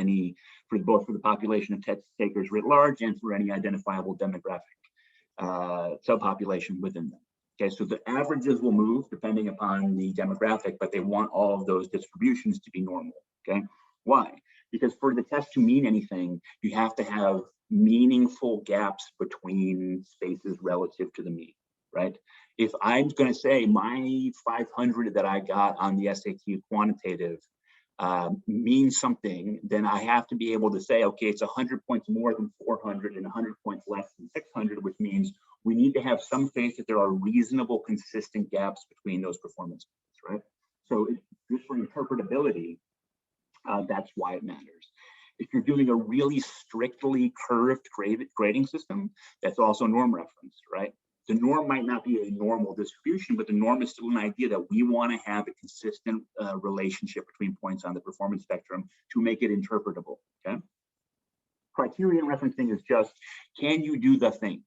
both the population of test takers writ large and for any identifiable demographic subpopulation within them. Okay, so the averages will move depending upon the demographic, but they want all of those distributions to be normal. Okay, why? Because for the test to mean anything, you have to have meaningful gaps between spaces relative to the mean, right? If I'm going to say my 500 that I got on the SAT quantitative means something, then I have to be able to say, okay, it's 100 points more than 400 and 100 points less than 600, which means we need to have some faith that there are reasonable, consistent gaps between those performance points, right? So just for interpretability, that's why it matters. If you're doing a really strictly curved grading system, that's also norm referenced, right? The norm might not be a normal distribution, but the norm is still an idea that we want to have a consistent relationship between points on the performance spectrum to make it interpretable, okay? Criterion referencing is just, can you do the thing,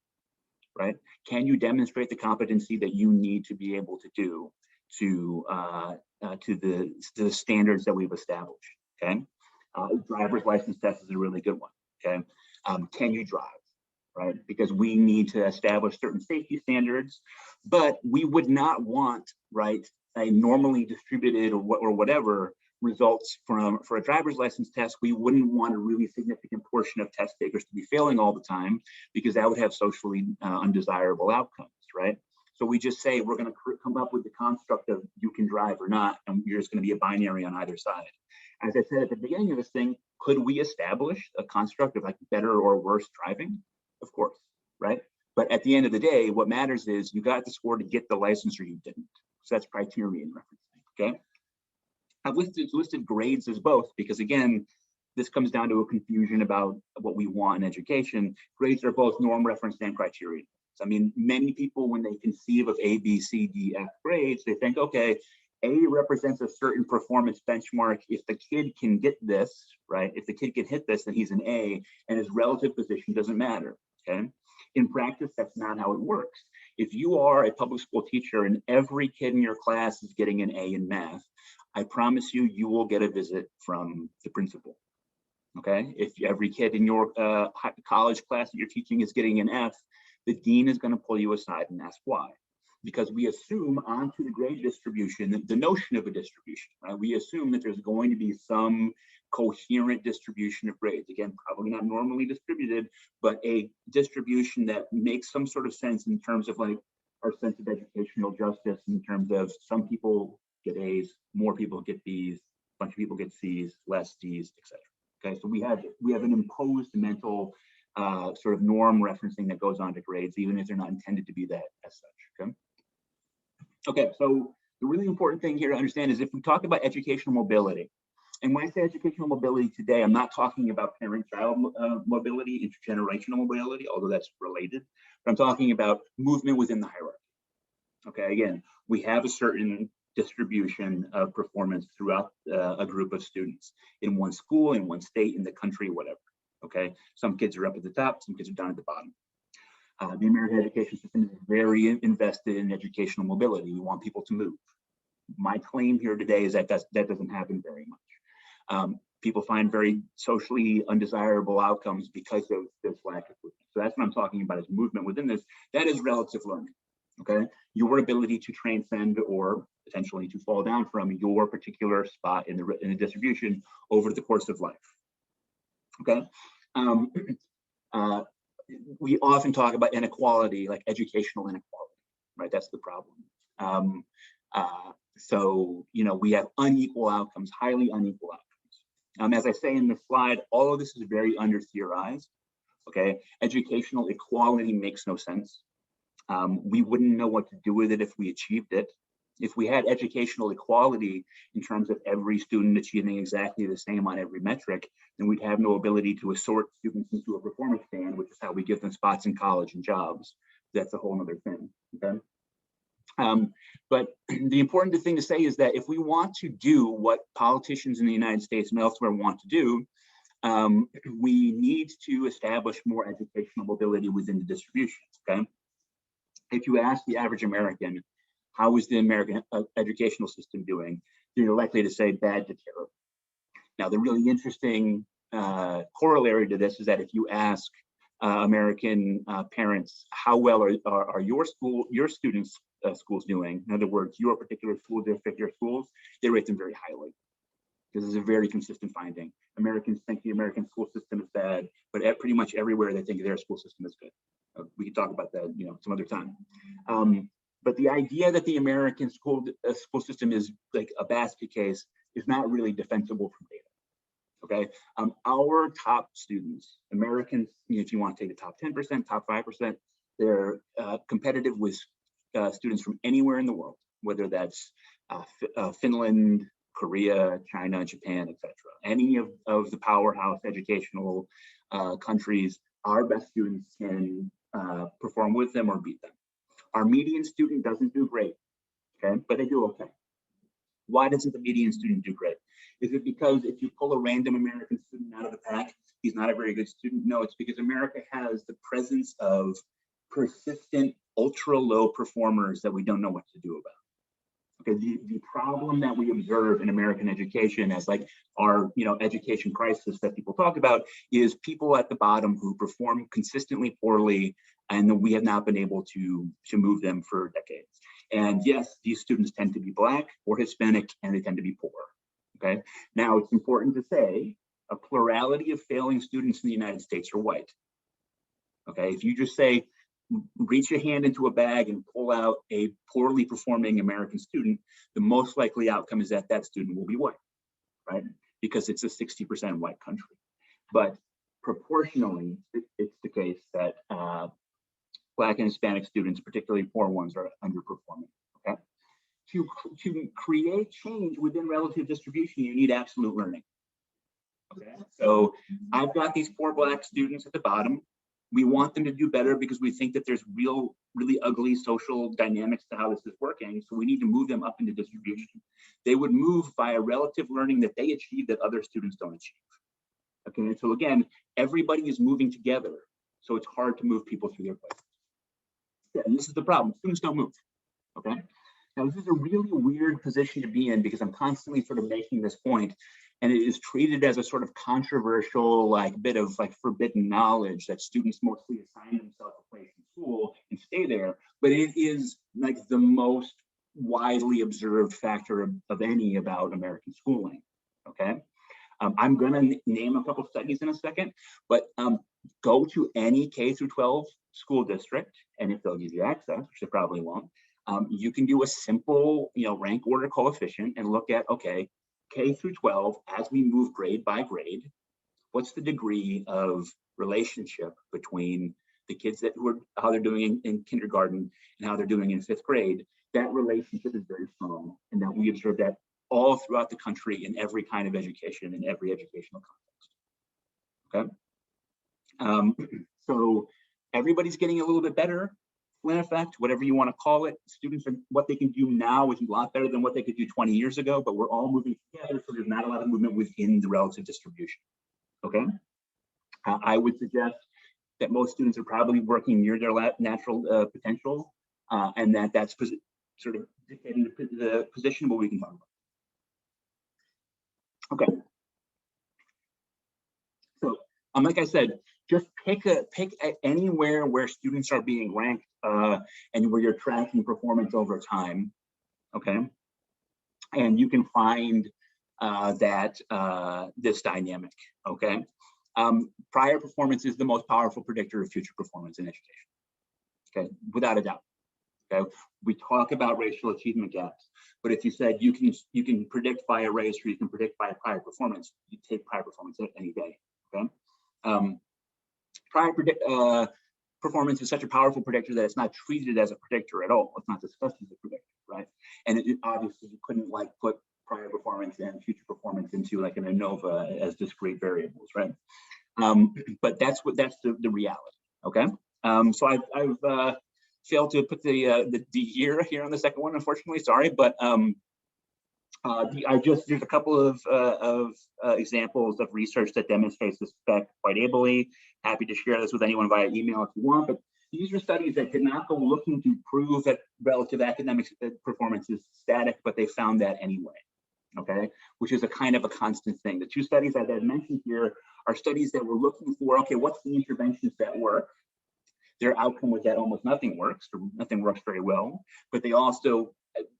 right? Can you demonstrate the competency that you need to be able to do to the standards that we've established, okay? Driver's license test is a really good one, okay? Can you drive, right? Because we need to establish certain safety standards, but we would not want, right, a normally distributed or whatever results for a driver's license test. We wouldn't want a really significant portion of test takers to be failing all the time because that would have socially undesirable outcomes, right? So we just say we're going to come up with the construct of you can drive or not, and there's going to be a binary on either side. As I said at the beginning of this thing, could we establish a construct of like better or worse driving? Of course, right? But at the end of the day, what matters is you got the score to get the license or you didn't. So that's criterion referencing, okay? I've listed grades as both because again, this comes down to a confusion about what we want in education. Grades are both norm referenced and criterion. I mean, many people, when they conceive of A, B, C, D, F grades, they think, okay, A represents a certain performance benchmark. If the kid can get this, right? If the kid can hit this, then he's an A, and his relative position doesn't matter, okay? In practice, that's not how it works. If you are a public school teacher and every kid in your class is getting an A in math, I promise you, you will get a visit from the principal, okay? If every kid in your college class that you're teaching is getting an F, the dean is going to pull you aside and ask why. Because we assume onto the grade distribution, the notion of a distribution, right? We assume that there's going to be some coherent distribution of grades. Again, probably not normally distributed, but a distribution that makes some sort of sense in terms of like our sense of educational justice, in terms of some people get A's, more people get B's, a bunch of people get C's, less D's, etc. Okay, so we have an imposed mental sort of norm referencing that goes on to grades, even if they're not intended to be that as such. Okay. Okay, so the really important thing here to understand is if we talk about educational mobility, and when I say educational mobility today, I'm not talking about parent-child mobility, intergenerational mobility, although that's related, but I'm talking about movement within the hierarchy. Okay, again, we have a certain distribution of performance throughout a group of students in one school, in one state, in the country, whatever. Okay, some kids are up at the top, some kids are down at the bottom. The American education system is very invested in educational mobility. We want people to move. My claim here today is that that doesn't happen very much. People find very socially undesirable outcomes because of this lack of movement. So that's what I'm talking about, is movement within this. That is relative learning. Okay, your ability to transcend or potentially to fall down from your particular spot in the distribution over the course of life. Okay. We often talk about inequality, like educational inequality, right? That's the problem. So, you know, we have unequal outcomes, highly unequal outcomes. As I say in the slide, all of this is very under-theorized, okay? Educational equality makes no sense. We wouldn't know what to do with it if we achieved it. If we had educational equality in terms of every student achieving exactly the same on every metric, then we'd have no ability to assort students into a performance band, which is how we give them spots in college and jobs. That's a whole other thing, okay? But the important thing to say is that if we want to do what politicians in the United States and elsewhere want to do, we need to establish more educational mobility within the distributions, okay? If you ask the average American, how is the American educational system doing? You're likely to say bad to terrible. Now, the really interesting corollary to this is that if you ask American parents, how well are your students' schools doing? In other words, your particular school district, your schools, they rate them very highly. This is a very consistent finding. Americans think the American school system is bad, but pretty much everywhere they think their school system is good. We can talk about that, you know, some other time. But the idea that the American school system is like a basket case is not really defensible from data. Okay, our top students, Americans, if you want to take the top 10%, top 5%, they're competitive with students from anywhere in the world, whether that's Finland, Korea, China, Japan, etc. Any of the powerhouse educational countries, our best students can perform with them or beat them. Our median student doesn't do great, okay, but they do okay. Why doesn't the median student do great? Is it because if you pull a random American student out of the pack, he's not a very good student? No, it's because America has the presence of persistent, ultra low performers that we don't know what to do about. Okay, the problem that we observe in American education as like our, you know, education crisis that people talk about is people at the bottom who perform consistently poorly, and we have not been able to move them for decades. And yes, these students tend to be Black or Hispanic, and they tend to be poor. Okay, now it's important to say a plurality of failing students in the United States are white. Okay, if you just say, reach a hand into a bag and pull out a poorly performing American student, the most likely outcome is that that student will be white, right? Because it's a 60% white country. But proportionally, it's the case that Black and Hispanic students, particularly poor ones, are underperforming, okay? To create change within relative distribution, you need absolute learning, okay? So I've got these poor Black students at the bottom. We want them to do better because we think that there's really ugly social dynamics to how this is working. So we need to move them up into distribution. They would move via relative learning that they achieve that other students don't achieve. Okay, so again, everybody is moving together. So it's hard to move people through their places. Yeah, and this is the problem, students don't move, okay? Now this is a really weird position to be in because I'm constantly sort of making this point, and it is treated as a sort of controversial, like bit of like forbidden knowledge that students mostly assign themselves a place in school and stay there, but it is like the most widely observed factor of any about American schooling, okay? I'm going to name a couple studies in a second, but go to any K through 12 school district, and if they'll give you access, which they probably won't, you can do a simple, rank order coefficient and look at, okay, K through 12, as we move grade by grade, what's the degree of relationship between the kids how they're doing in kindergarten and how they're doing in 5th grade? That relationship is very strong, and that we observe that all throughout the country in every kind of education, in every educational context. Okay. So everybody's getting a little bit better. Flynn effect, whatever you want to call it. Students, what they can do now is a lot better than what they could do 20 years ago, but we're all moving together, so there's not a lot of movement within the relative distribution. Okay. I would suggest that most students are probably working near their natural potential, and that's sort of dictating the position, but we can talk about. Okay. So, like I said, just pick anywhere where students are being ranked and where you're tracking performance over time. Okay. And you can find this dynamic. Okay. Prior performance is the most powerful predictor of future performance in education. Okay, without a doubt. Okay, we talk about racial achievement gaps, but if you said you can predict by a race or you can predict by a prior performance, you take prior performance any day. Okay, prior performance is such a powerful predictor that it's not treated as a predictor at all. It's not discussed as a predictor, right? And obviously you couldn't put prior performance and future performance into like an ANOVA as discrete variables, right? But that's the reality. Okay, so I've failed to put the year here on the second one, unfortunately. Sorry, but there's a couple of examples of research that demonstrates this effect quite ably. Happy to share this with anyone via email if you want, but these are studies that did not go looking to prove that relative academic performance is static, but they found that anyway. Okay, which is a kind of a constant thing. The two studies that I mentioned here are studies that were looking for, okay, what's the interventions that work? Their outcome was that almost nothing works, or nothing works very well, but they also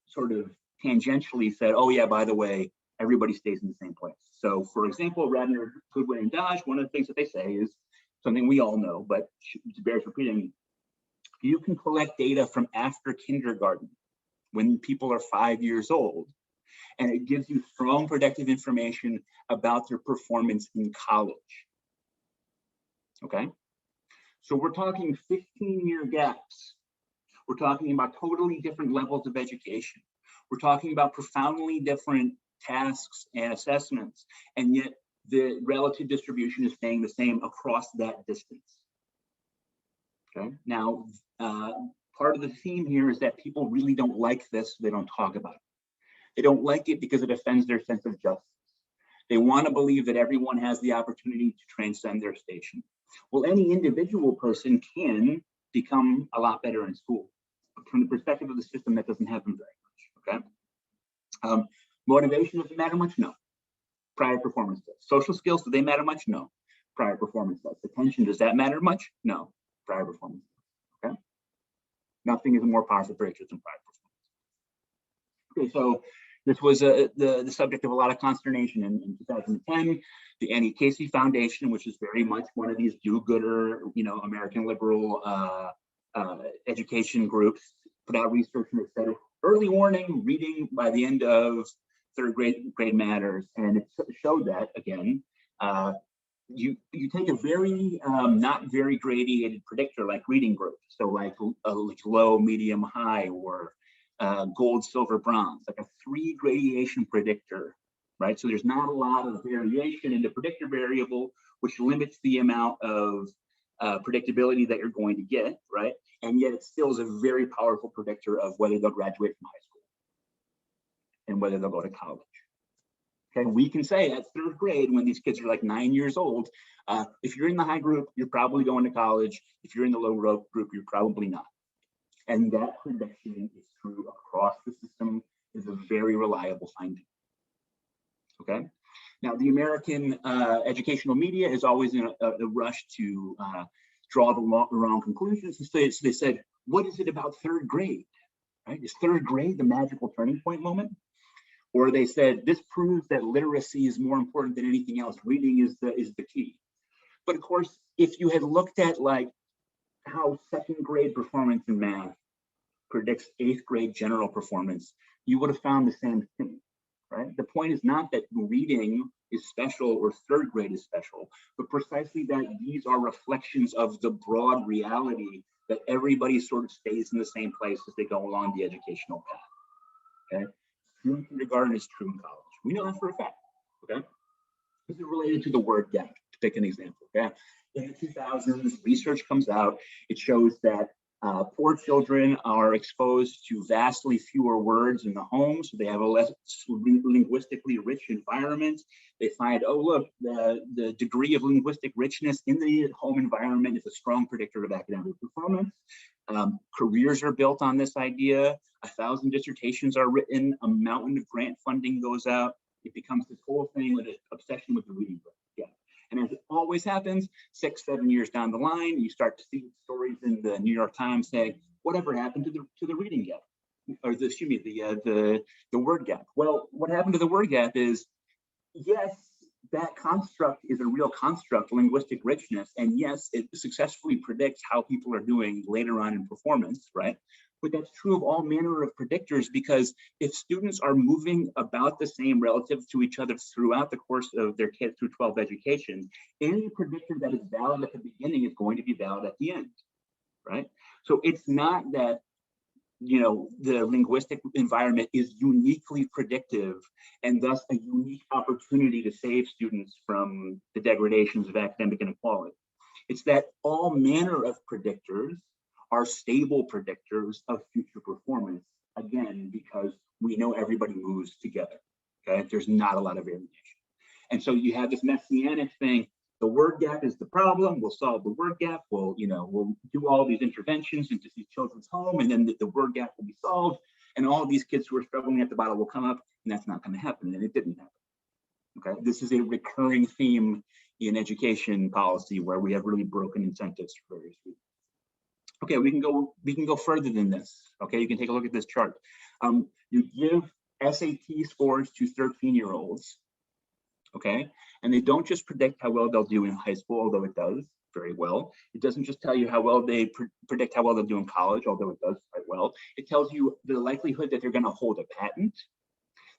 sort of tangentially said, oh yeah, by the way, everybody stays in the same place. So for example, Radner, Goodwin, and Dodge, one of the things that they say is something we all know, but it bears repeating. You can collect data from after kindergarten when people are 5 years old, and it gives you strong predictive information about their performance in college. Okay, so we're talking 15-year gaps. We're talking about totally different levels of education. We're talking about profoundly different tasks and assessments, and yet the relative distribution is staying the same across that distance. Okay, now part of the theme here is that people really don't like this, so they don't talk about it. They don't like it because it offends their sense of justice. They want to believe that everyone has the opportunity to transcend their station. Well, any individual person can become a lot better in school. But from the perspective of the system, that doesn't happen very much, okay? Motivation, does it matter much? No. Prior performance does. Social skills, do they matter much? No. Prior performance does. Attention, does that matter much? No. Prior performance does, okay? Nothing is a more powerful predictor than prior performance. Okay, so this was the subject of a lot of consternation in 2010. The Annie Casey Foundation, which is very much one of these do-gooder, American liberal education groups, put out research and it said, early warning, reading by the end of third grade matters. And it showed that, again, you take a very not very gradiated predictor like reading group, so like low, medium, high, or gold, silver, bronze, like a 3 gradation predictor, right? So there's not a lot of variation in the predictor variable, which limits the amount of predictability that you're going to get, right? And yet it still is a very powerful predictor of whether they'll graduate from high school and whether they'll go to college. Okay, we can say at 3rd grade, when these kids are like 9 years old, if you're in the high group, you're probably going to college. If you're in the low group, you're probably not. And that prediction is true across the system, is a very reliable finding. Okay. Now, the American educational media is always in a rush to draw the wrong conclusions. So they said, what is it about 3rd grade? Right? Is 3rd grade the magical turning point moment? Or they said, this proves that literacy is more important than anything else. Reading is the key. But of course, if you had looked at like how second grade performance in math predicts 8th grade general performance, you would have found the same thing, right? The point is not that reading is special or 3rd grade is special, but precisely that these are reflections of the broad reality that everybody sort of stays in the same place as they go along the educational path, okay? True in kindergarten is true in college. We know that for a fact, okay? This is related to the word gap, to pick an example, okay? In the 2000s, research comes out, it shows that poor children are exposed to vastly fewer words in the home, so they have a less linguistically rich environment. They find, oh, look, the degree of linguistic richness in the home environment is a strong predictor of academic performance. Careers are built on this idea. 1,000 dissertations are written. A mountain of grant funding goes out. It becomes this whole thing with an obsession with the reading book. Yeah. And as it always happens, 6-7 years down the line, you start to see stories in the New York Times saying, whatever happened to the reading gap, or the word gap? Well, what happened to the word gap is, yes, that construct is a real construct, linguistic richness, and yes, it successfully predicts how people are doing later on in performance, right? But that's true of all manner of predictors, because if students are moving about the same relative to each other throughout the course of their K through 12 education, any predictor that is valid at the beginning is going to be valid at the end, right? So it's not that, you know, the linguistic environment is uniquely predictive and thus a unique opportunity to save students from the degradations of academic inequality. It's that all manner of predictors are stable predictors of future performance, again, because we know everybody moves together, okay? There's not a lot of variation. And so you have this messianic thing, the word gap is the problem, we'll solve the word gap, we'll do all these interventions into these children's home, and then the word gap will be solved, and all of these kids who are struggling at the bottom will come up, and that's not gonna happen, and it didn't happen, okay? This is a recurring theme in education policy where we have really broken incentives for various reasons. Okay, we can go further than this. Okay, you can take a look at this chart. You give SAT scores to 13-year-olds, okay? And they don't just predict how well they'll do in high school, although it does very well. It doesn't just tell you how well they predict how well they'll do in college, although it does quite well. It tells you the likelihood that they're gonna hold a patent.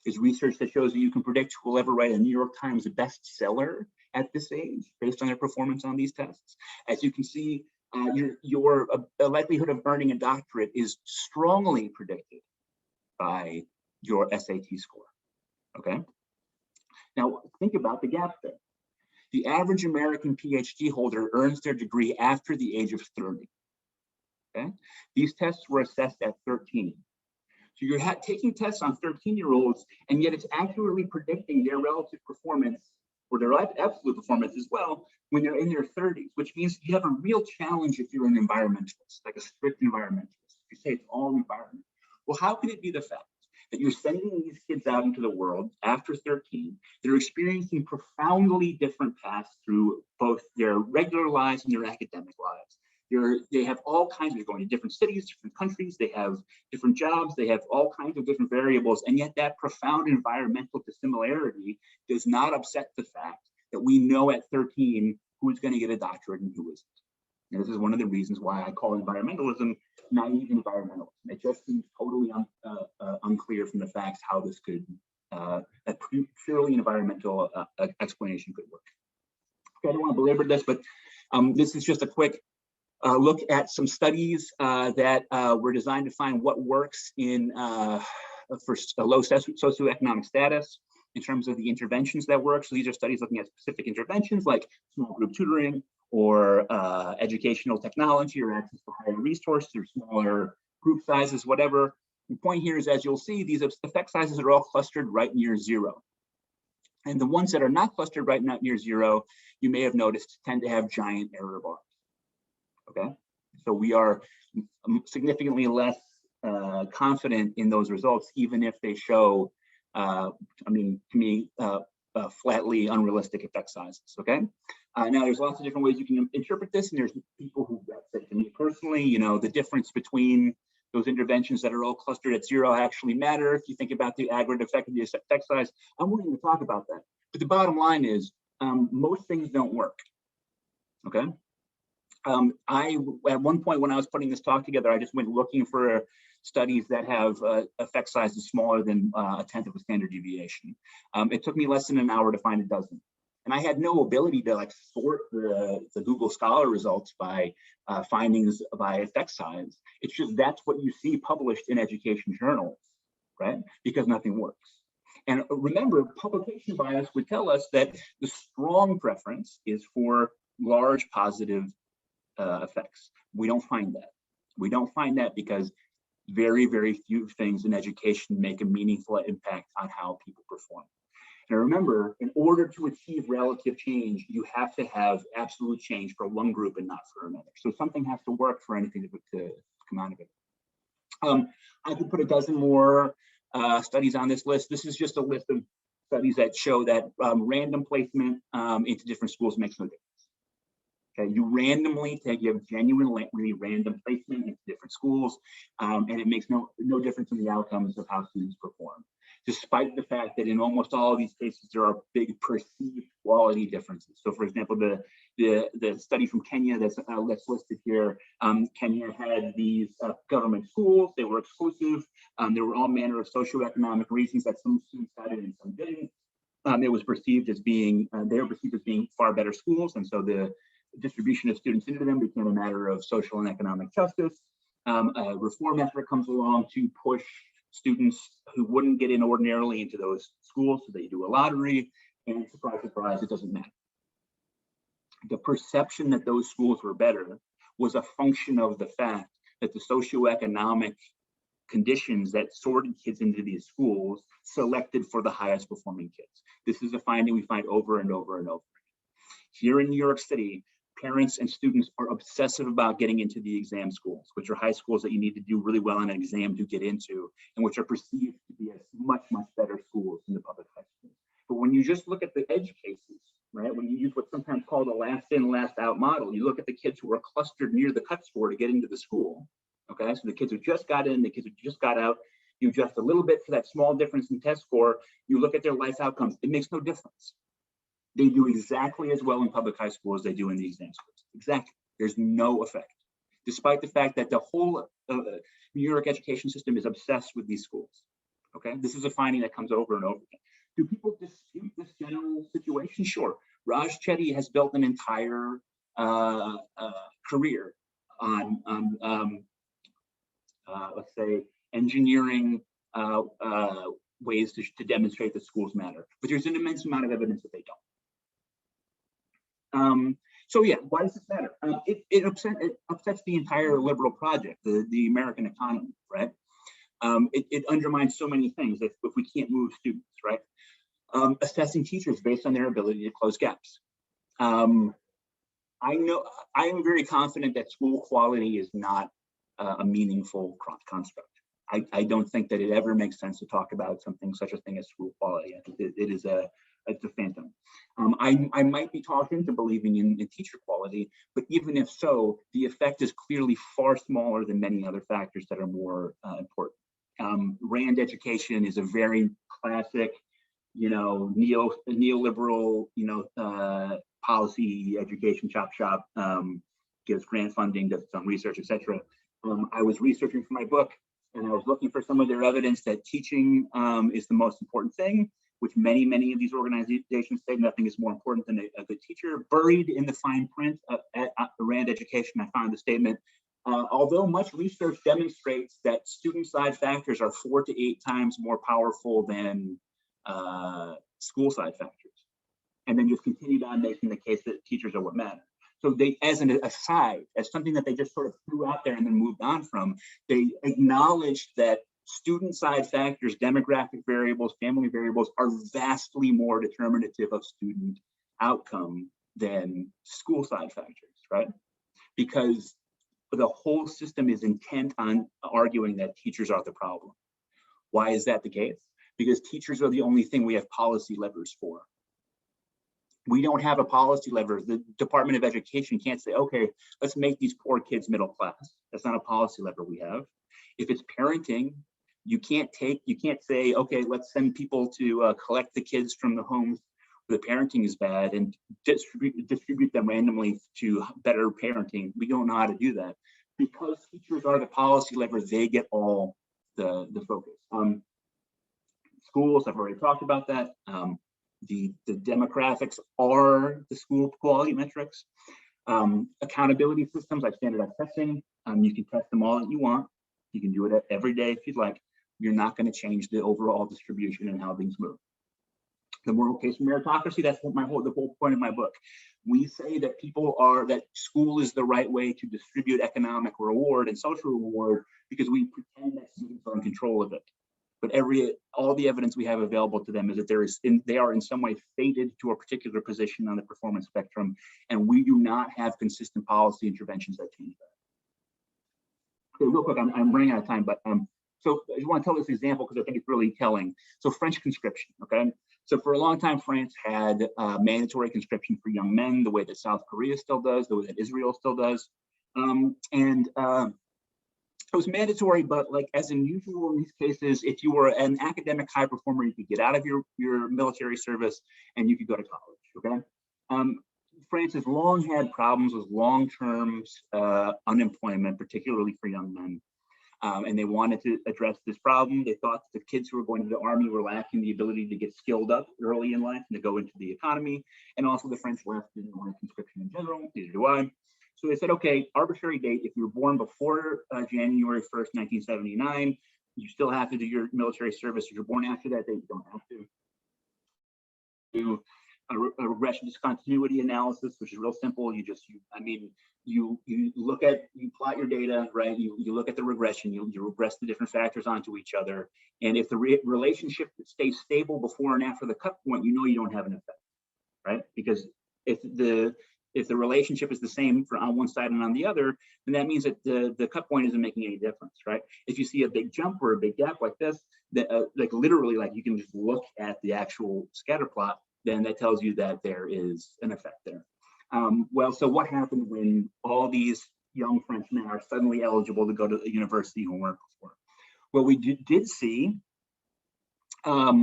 There's research that shows that you can predict who will ever write a New York Times bestseller at this age based on their performance on these tests. As you can see, your likelihood of earning a doctorate is strongly predicted by your SAT score, okay? Now, think about the gap there. The average American PhD holder earns their degree after the age of 30, okay? These tests were assessed at 13. So you're taking tests on 13-year-olds, and yet it's accurately predicting their relative performance or their absolute performance as well when they're in their 30s, which means you have a real challenge if you're an environmentalist, like a strict environmentalist. You say it's all environment. Well, how can it be the fact that you're sending these kids out into the world after 13, they're experiencing profoundly different paths through both their regular lives and their academic lives? They have all kinds of, going to different cities, different countries, they have different jobs, they have all kinds of different variables, and yet that profound environmental dissimilarity does not upset the fact that we know at 13 who's going to get a doctorate and who isn't. And this is one of the reasons why I call environmentalism naive environmentalism. It just seems totally unclear from the facts how this could, a purely environmental explanation could work. Okay, I don't want to belabor this, but this is just a quick look at some studies that were designed to find what works in for a low socioeconomic status in terms of the interventions that work. So these are studies looking at specific interventions like small group tutoring or educational technology or access to higher resources or smaller group sizes, whatever. The point here is, as you'll see, these effect sizes are all clustered right near 0. And the ones that are not clustered right near 0, you may have noticed, tend to have giant error bars. Okay, so we are significantly less confident in those results, even if they show, to me, flatly unrealistic effect sizes. Okay, now there's lots of different ways you can interpret this, and there's people who have said to me personally, the difference between Those interventions that are all clustered at 0 actually matter. If you think about the aggregate effect of the effect size, I'm willing to talk about that. But the bottom line is most things don't work, okay? At one point when I was putting this talk together, I just went looking for studies that have effect sizes smaller than 1/10 of a standard deviation. It took me less than an hour to find a dozen. And I had no ability to like sort the Google Scholar results by findings by effect size. It's just that's what you see published in education journals, right? Because nothing works. And remember, publication bias would tell us that the strong preference is for large positive effects. We don't find that. We don't find that because very, very few things in education make a meaningful impact on how people perform. And remember, in order to achieve relative change, you have to have absolute change for one group and not for another. So something has to work for anything to come out of it. I could put a dozen more studies on this list. This is just a list of studies that show that random placement into different schools makes no difference. Okay, you randomly you have genuinely random placement into different schools, and it makes no difference in the outcomes of how students perform, despite the fact that in almost all of these cases there are big perceived quality differences. So, for example, the study from Kenya that's listed here, Kenya had these government schools. They were exclusive. There were all manner of socioeconomic reasons that some students had it and some didn't. It was perceived as being they were perceived as being far better schools, and so the distribution of students into them became a matter of social and economic justice. A reform effort comes along to push students who wouldn't get in ordinarily into those schools, so they do a lottery, and surprise, surprise, it doesn't matter. The perception that those schools were better was a function of the fact that the socioeconomic conditions that sorted kids into these schools selected for the highest performing kids. This is a finding we find over and over and over again. Here in New York City, parents and students are obsessive about getting into the exam schools, which are high schools that you need to do really well on an exam to get into, and which are perceived to be as much, much better schools than the public high schools. But when you just look at the edge cases, right, when you use what's sometimes called a last in, last out model, you look at the kids who are clustered near the cut score to get into the school, okay? So the kids who just got in, the kids who just got out, you adjust a little bit for that small difference in test score, you look at their life outcomes, it makes no difference. They do exactly as well in public high school as they do in the exam schools. Exactly. There's no effect, despite the fact that the whole New York education system is obsessed with these schools. Okay, this is a finding that comes over and over again. Do people dispute this general situation? Sure. Raj Chetty has built an entire career on let's say, engineering ways to demonstrate that schools matter. But there's an immense amount of evidence that they don't. So yeah, why does this matter? It upsets the entire liberal project, the American economy, right? It undermines so many things if we can't move students, right? Assessing teachers based on their ability to close gaps. I am very confident that school quality is not a meaningful construct. I don't think that it ever makes sense to talk about such a thing as school quality. I think it's a phantom. I might be talking to believing in teacher quality, but even if so, the effect is clearly far smaller than many other factors that are more important. Rand education is a very classic, neoliberal, policy education chop shop, gives grant funding, does some research, etc. I was researching for my book, and I was looking for some of their evidence that teaching is the most important thing, which many of these organizations say nothing is more important than a good teacher. Buried in the fine print at the Rand education, I found the statement, although much research demonstrates that student side factors are 4 to 8 times more powerful than school side factors. And then just continued on making the case that teachers are what matter. So they, as an aside, as something that they just sort of threw out there and then moved on from, they acknowledged that student side factors, demographic variables, family variables are vastly more determinative of student outcome than school side factors, right? Because the whole system is intent on arguing that teachers are the problem. Why is that the case? Because teachers are the only thing we have policy levers for. We don't have a policy lever. The Department of Education can't say, okay, let's make these poor kids middle class. That's not a policy lever we have. If it's parenting, you can't say, okay, let's send people to collect the kids from the homes where the parenting is bad and distribute them randomly to better parenting. We don't know how to do that. Because teachers are the policy lever, they get all the focus. Schools, I've already talked about that. The demographics are the school quality metrics. Accountability systems like standardized testing, you can test them all that you want. You can do it every day if you'd like. You're not going to change the overall distribution and how things move. The moral case for meritocracy, that's what the whole point of my book. We say that that school is the right way to distribute economic reward and social reward because we pretend that students are in control of it. But all the evidence we have available to them is that they are in some way fated to a particular position on the performance spectrum, and we do not have consistent policy interventions that change that. Okay, real quick, I'm running out of time, but so I just want to tell this example because I think it's really telling. So French conscription, okay? So for a long time, France had mandatory conscription for young men, the way that South Korea still does, the way that Israel still does. It was mandatory, but like as unusual in these cases, if you were an academic high performer, you could get out of your military service and you could go to college, okay? France has long had problems with long-term unemployment, particularly for young men. And they wanted to address this problem. They thought the kids who were going to the army were lacking the ability to get skilled up early in life and to go into the economy. And also the French left didn't want conscription in general, neither do I. So they said, okay, arbitrary date, if you were born before January 1st, 1979, you still have to do your military service. If you're born after that date, you don't have to. Do a regression discontinuity analysis, which is real simple. You plot your data, right? You look at the regression, you regress the different factors onto each other. And if the relationship stays stable before and after the cut point, you know you don't have an effect, right? Because if the relationship is the same on one side and on the other, then that means that the cut point isn't making any difference, right? If you see a big jump or a big gap like this, like literally, like you can just look at the actual scatter plot, then that tells you that there is an effect there. Well, so what happened when all these young Frenchmen are suddenly eligible to go to a university who weren't before? Well, we did see a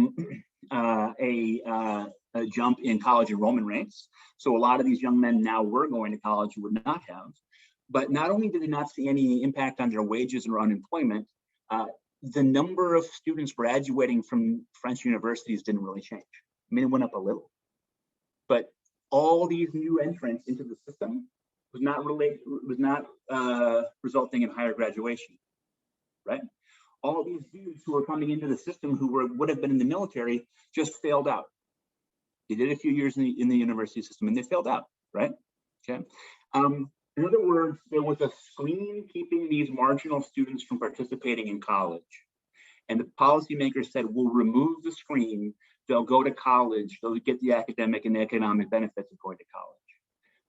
jump in college enrollment rates. So a lot of these young men now were going to college who would not have. But not only did they not see any impact on their wages or unemployment, the number of students graduating from French universities didn't really change. I mean, it went up a little. But all these new entrants into the system was not resulting in higher graduation, right? All these dudes who were coming into the system who would have been in the military just failed out. They did a few years in the university system and they failed out, right? Okay. In other words, there was a screen keeping these marginal students from participating in college. And the policymakers said, we'll remove the screen. They'll go to college. They'll get the academic and economic benefits of going to college.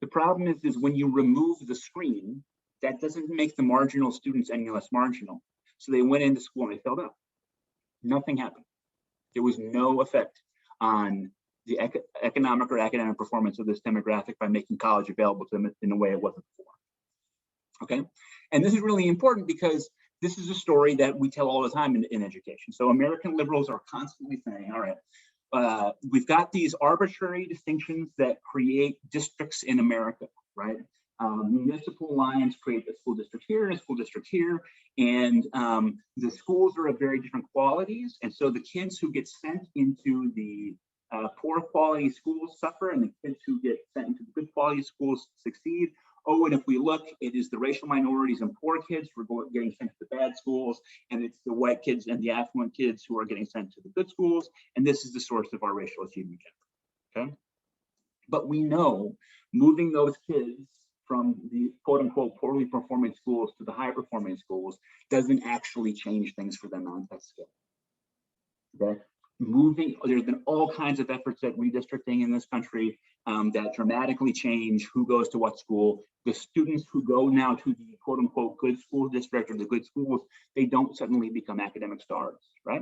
The problem is when you remove the screen, that doesn't make the marginal students any less marginal. So they went into school and they failed out. Nothing happened. There was no effect on the economic or academic performance of this demographic by making college available to them in a way it wasn't before. Okay, and this is really important because this is a story that we tell all the time in education. So American liberals are constantly saying, all right, we've got these arbitrary distinctions that create districts in America, right? Municipal lines create a school district here and a school district here, and the schools are of very different qualities. And so the kids who get sent into the poor quality schools suffer, and the kids who get sent into the good quality schools succeed. Oh, and if we look, it is the racial minorities and poor kids who are getting sent to the bad schools, and it's the white kids and the affluent kids who are getting sent to the good schools, and this is the source of our racial achievement gap, okay? But we know moving those kids from the quote-unquote poorly performing schools to the high performing schools doesn't actually change things for them on test scale, okay? There's been all kinds of efforts at redistricting in this country that dramatically change who goes to what school. The students who go now to the quote unquote good school district or the good schools, they don't suddenly become academic stars, right?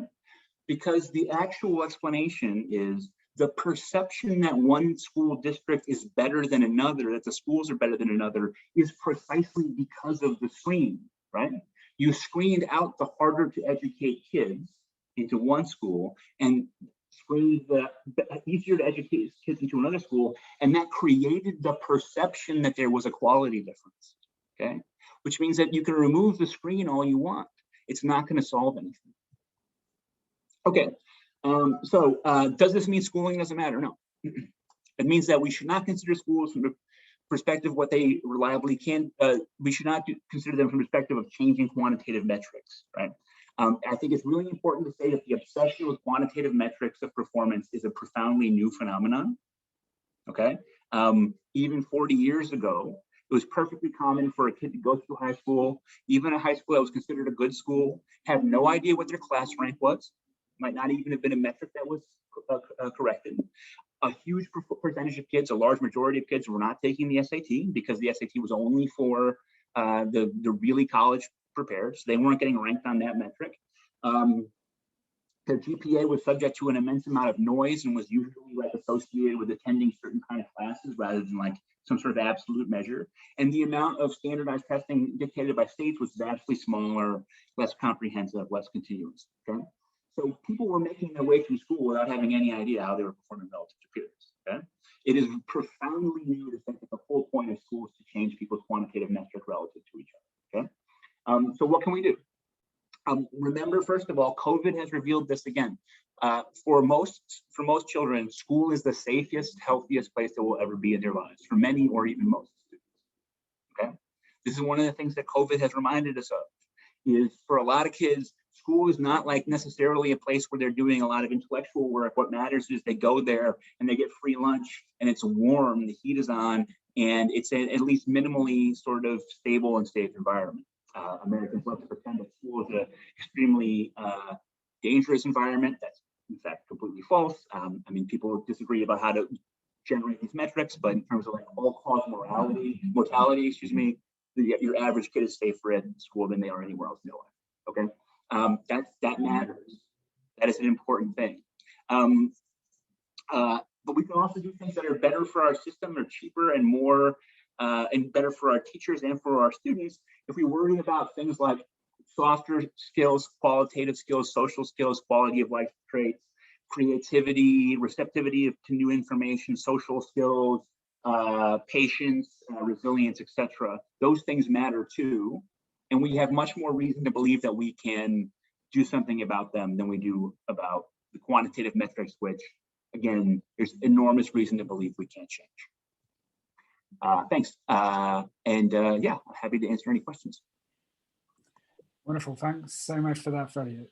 Because the actual explanation is the perception that one school district is better than another, that the schools are better than another, is precisely because of the screen, right? You screened out the harder to educate kids into one school and screened the easier to educate kids into another school, and that created the perception that there was a quality difference, okay? Which means that you can remove the screen all you want. It's not going to solve anything. Okay, does this mean schooling doesn't matter? No. It means that we should not consider schools from the perspective of what they reliably can. We should not consider them from the perspective of changing quantitative metrics, right? I think it's really important to say that the obsession with quantitative metrics of performance is a profoundly new phenomenon, okay? Even 40 years ago, it was perfectly common for a kid to go through high school, even a high school that was considered a good school, have no idea what their class rank was, might not even have been a metric that was corrected. A huge percentage of kids, a large majority of kids, were not taking the SAT because the SAT was only for the really college prepared, so they weren't getting ranked on that metric. Their GPA was subject to an immense amount of noise and was usually like associated with attending certain kind of classes rather than like some sort of absolute measure. And the amount of standardized testing dictated by states was vastly smaller, less comprehensive, less continuous. Okay, so people were making their way through school without having any idea how they were performing relative to peers. Okay, it is profoundly new to think that the whole point of school is to change people's quantitative metric relative to each other. Okay, so what can we do? Remember, first of all, COVID has revealed this again. For most children, school is the safest, healthiest place that will ever be in their lives, for many or even most students. Okay, this is one of the things that COVID has reminded us of. Is for a lot of kids, school is not like necessarily a place where they're doing a lot of intellectual work. What matters is they go there and they get free lunch, and it's warm, the heat is on, and it's at least minimally sort of stable and safe environment. Americans love to pretend that school is an extremely dangerous environment. That's in fact completely false. I mean, people disagree about how to generate these metrics, but in terms of like all-cause mortality, your average kid is safer at school than they are anywhere else in their life. Okay, that matters. That is an important thing. But we can also do things that are better for our system, or cheaper and more and better for our teachers and for our students if we worry about things like softer skills, qualitative skills, social skills, quality of life traits, creativity, receptivity to new information, social skills, patience, resilience, etc. Those things matter too. And we have much more reason to believe that we can do something about them than we do about the quantitative metrics, which, again, there's enormous reason to believe we can't change. Thanks. Yeah, I'm happy to answer any questions. Wonderful. Thanks so much for that, Freddie.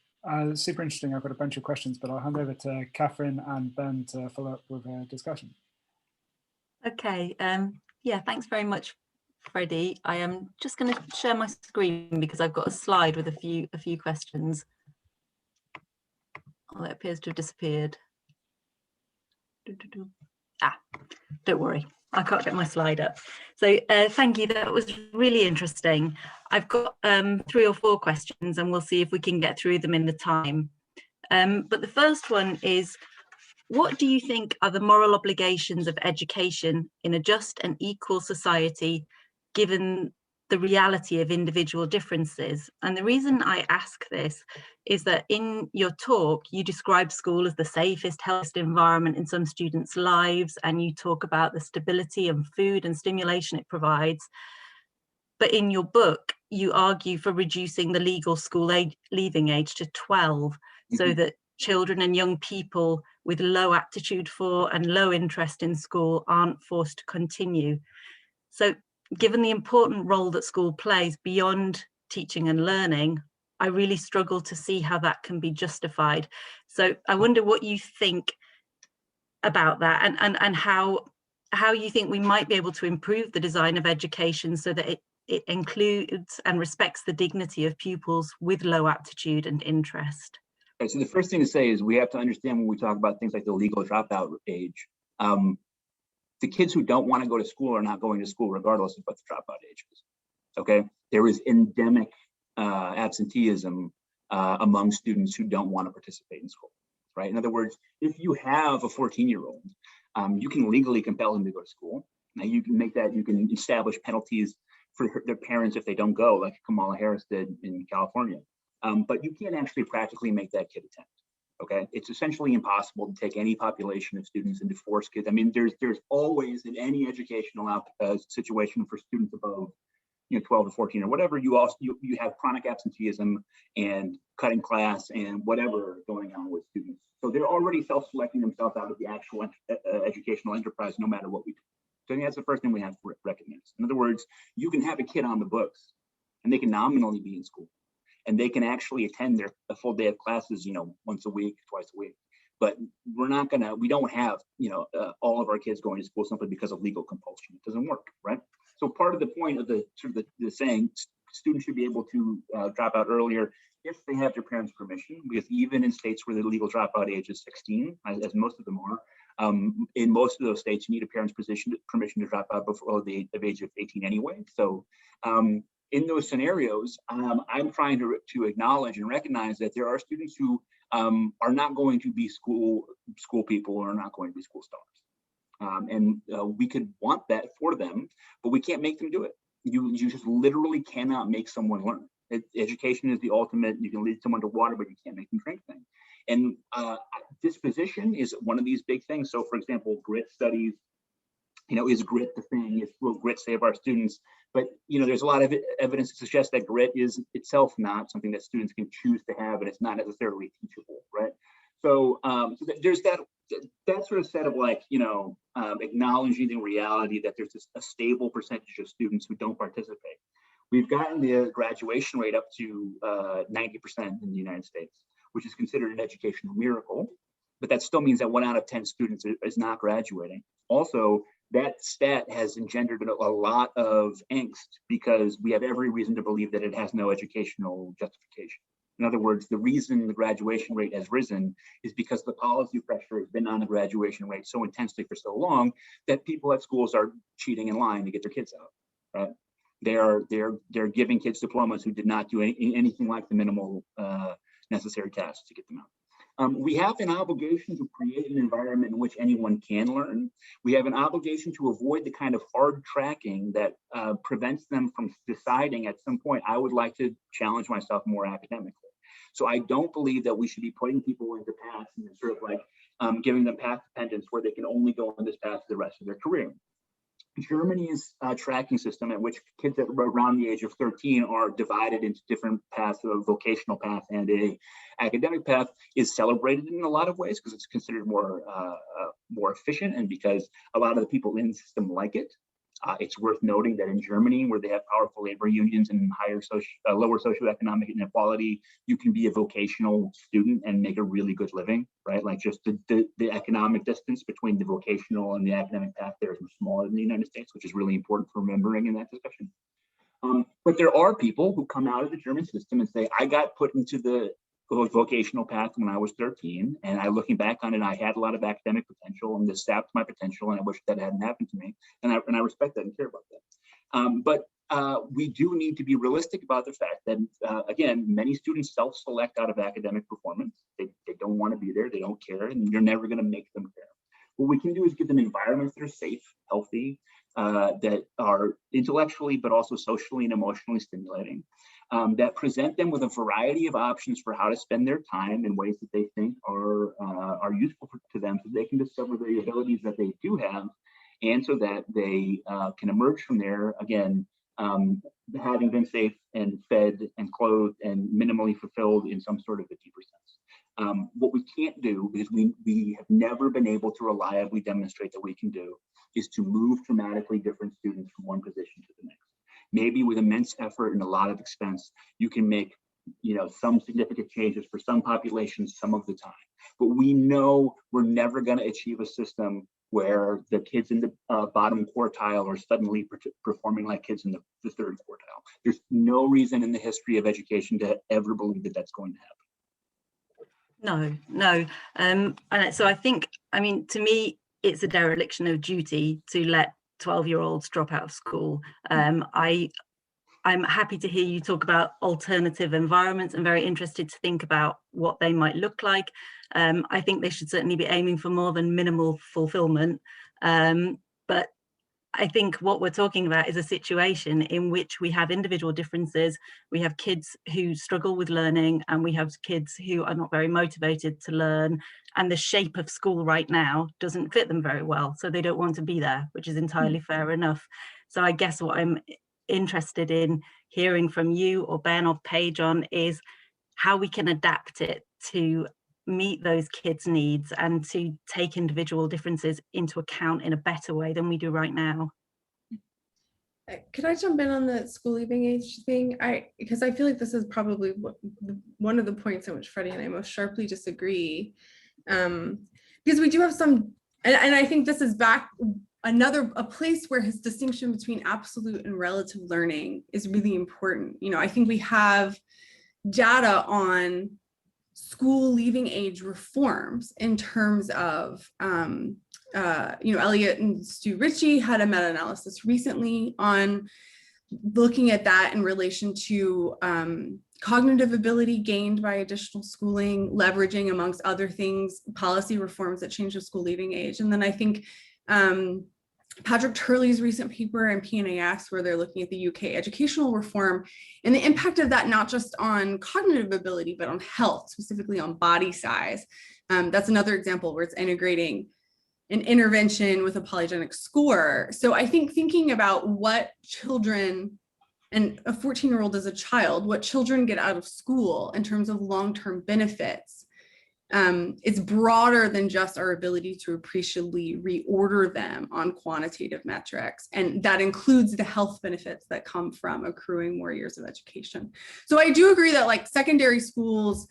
Super interesting. I've got a bunch of questions, but I'll hand over to Kathryn and Ben to follow up with a discussion. Okay. Yeah, thanks very much, Freddie. I am just going to share my screen because I've got a slide with a few questions. Oh, it appears to have disappeared. Don't worry, I can't get my slide up. So thank you, that was really interesting. I've got 3 or 4 questions and we'll see if we can get through them in the time. But the first one is, what do you think are the moral obligations of education in a just and equal society, given the reality of individual differences? And the reason I ask this is that in your talk, you describe school as the safest, healthiest environment in some students' lives, and you talk about the stability and food and stimulation it provides. But in your book, you argue for reducing the legal school leaving age to 12, so that children and young people with low aptitude for and low interest in school aren't forced to continue. So given the important role that school plays beyond teaching and learning, I really struggle to see how that can be justified. So I wonder what you think about that, and how you think we might be able to improve the design of education so that it includes and respects the dignity of pupils with low aptitude and interest. Okay, so the first thing to say is we have to understand when we talk about things like the legal dropout age, the kids who don't want to go to school are not going to school regardless of what the dropout age is. Okay, there is endemic absenteeism among students who don't want to participate in school, right? In other words, if you have a 14-year-old, you can legally compel him to go to school. Now you can establish penalties for their parents if they don't go, like Kamala Harris did in California. But you can't actually practically make that kid attend. Okay, it's essentially impossible to take any population of students and to force kids. I mean, there's always in any educational situation for students above 12 or 14 or whatever, you have chronic absenteeism and cutting class and whatever going on with students. So they're already self-selecting themselves out of the actual educational enterprise, no matter what we do. So I think that's the first thing we have to recognize. In other words, you can have a kid on the books and they can nominally be in school and they can actually attend a full day of classes, once a week, twice a week. But we don't have, all of our kids going to school simply because of legal compulsion. It doesn't work, right? So part of the point of the saying students should be able to drop out earlier if they have their parents' permission, because even in states where the legal dropout age is 16, as most of them are, in most of those states, you need a parent's permission to drop out before the age of 18 anyway. So in those scenarios, I'm trying to acknowledge and recognize that there are students who are not going to be school people or are not going to be school stars. And we could want that for them, but we can't make them do it. You just literally cannot make someone learn. Education is the ultimate. You can lead someone to water, but you can't make them drink things. And disposition is one of these big things. So for example, grit studies, is grit the thing? Will grit save our students? But there's a lot of evidence to suggest that grit is itself not something that students can choose to have, and it's not necessarily teachable, right? So, there's that sort of set of acknowledging the reality that there's a stable percentage of students who don't participate. We've gotten the graduation rate up to 90% in the United States, which is considered an educational miracle, but that still means that 1 out of 10 students is not graduating. Also, that stat has engendered a lot of angst because we have every reason to believe that it has no educational justification. In other words, the reason the graduation rate has risen is because the policy pressure has been on the graduation rate so intensely for so long that people at schools are cheating and lying to get their kids out, right? They're giving kids diplomas who did not do anything like the minimal necessary tasks to get them out. We have an obligation to create an environment in which anyone can learn. We have an obligation to avoid the kind of hard tracking that prevents them from deciding at some point, I would like to challenge myself more academically. So I don't believe that we should be putting people into paths and sort of giving them path dependence where they can only go on this path for the rest of their career. Germany's tracking system at which kids at around the age of 13 are divided into different paths, a vocational path and a academic path, is celebrated in a lot of ways because it's considered more efficient and because a lot of the people in the system like it. It's worth noting that in Germany, where they have powerful labor unions and lower socioeconomic inequality, you can be a vocational student and make a really good living, right? Like just the economic distance between the vocational and the academic path there is much smaller than the United States, which is really important for remembering in that discussion. But there are people who come out of the German system and say, I got put into the vocational path when I was 13, and looking back on it, I had a lot of academic potential, and this sapped my potential, and I wish that hadn't happened to me, and I respect that and care about that. But we do need to be realistic about the fact that, again, many students self-select out of academic performance. They don't want to be there, they don't care, and you're never going to make them care. What we can do is give them environments that are safe, healthy, that are intellectually, but also socially and emotionally stimulating, that present them with a variety of options for how to spend their time in ways that they think are useful to them, so they can discover the abilities that they do have, and so that they can emerge from there, again, having been safe and fed and clothed and minimally fulfilled in some sort of a deeper sense. What we can't do, because we have never been able to reliably demonstrate that we can do, is to move dramatically different students from one position to the next. Maybe with immense effort and a lot of expense, you can make some significant changes for some populations some of the time. But we know we're never going to achieve a system where the kids in the bottom quartile are suddenly performing like kids in the third quartile. There's no reason in the history of education to ever believe that that's going to happen. No. And so I think, to me, it's a dereliction of duty to let 12-year-olds drop out of school. I'm happy to hear you talk about alternative environments. I'm very interested to think about what they might look like. I think they should certainly be aiming for more than minimal fulfillment. But I think what we're talking about is a situation in which we have individual differences. We have kids who struggle with learning, and we have kids who are not very motivated to learn, and the shape of school right now doesn't fit them very well, so they don't want to be there, which is entirely fair enough. So I guess what I'm interested in hearing from you or Ben or Paige on is how we can adapt it to meet those kids' needs and to take individual differences into account in a better way than we do right now. Could I jump in on the school leaving age thing? Because I feel like this is probably one of the points in which Freddie and I most sharply disagree. Because we do have some, and I think this is back a place where his distinction between absolute and relative learning is really important. You know, I think we have data on school leaving age reforms in terms of, you know, Elliot and Stu Ritchie had a meta-analysis recently on looking at that in relation to cognitive ability gained by additional schooling, leveraging, amongst other things, policy reforms that change the school leaving age. And then I think Patrick Turley's recent paper in PNAS, where they're looking at the UK educational reform and the impact of that, not just on cognitive ability, but on health, specifically on body size. That's another example where it's integrating an intervention with a polygenic score. So I think thinking about what children, and a 14-year-old is a child, what children get out of school in terms of long-term benefits, it's broader than just our ability to appreciably reorder them on quantitative metrics. And that includes the health benefits that come from accruing more years of education. So I do agree that like secondary schools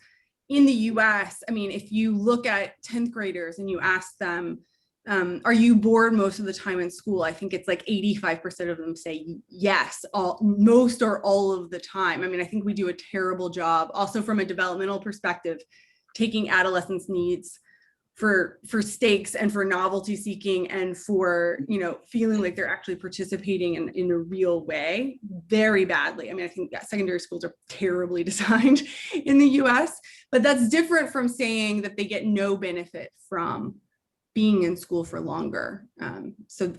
in the US, I mean, if you look at 10th graders and you ask them, are you bored most of the time in school? I think it's like 85% of them say yes, most or all of the time. I mean, I think we do a terrible job also from a developmental perspective, taking adolescents' needs for stakes and for novelty seeking and for, you know, feeling like they're actually participating in a real way very badly. I mean, I think that secondary schools are terribly designed in the US, but that's different from saying that they get no benefit from being in school for longer. So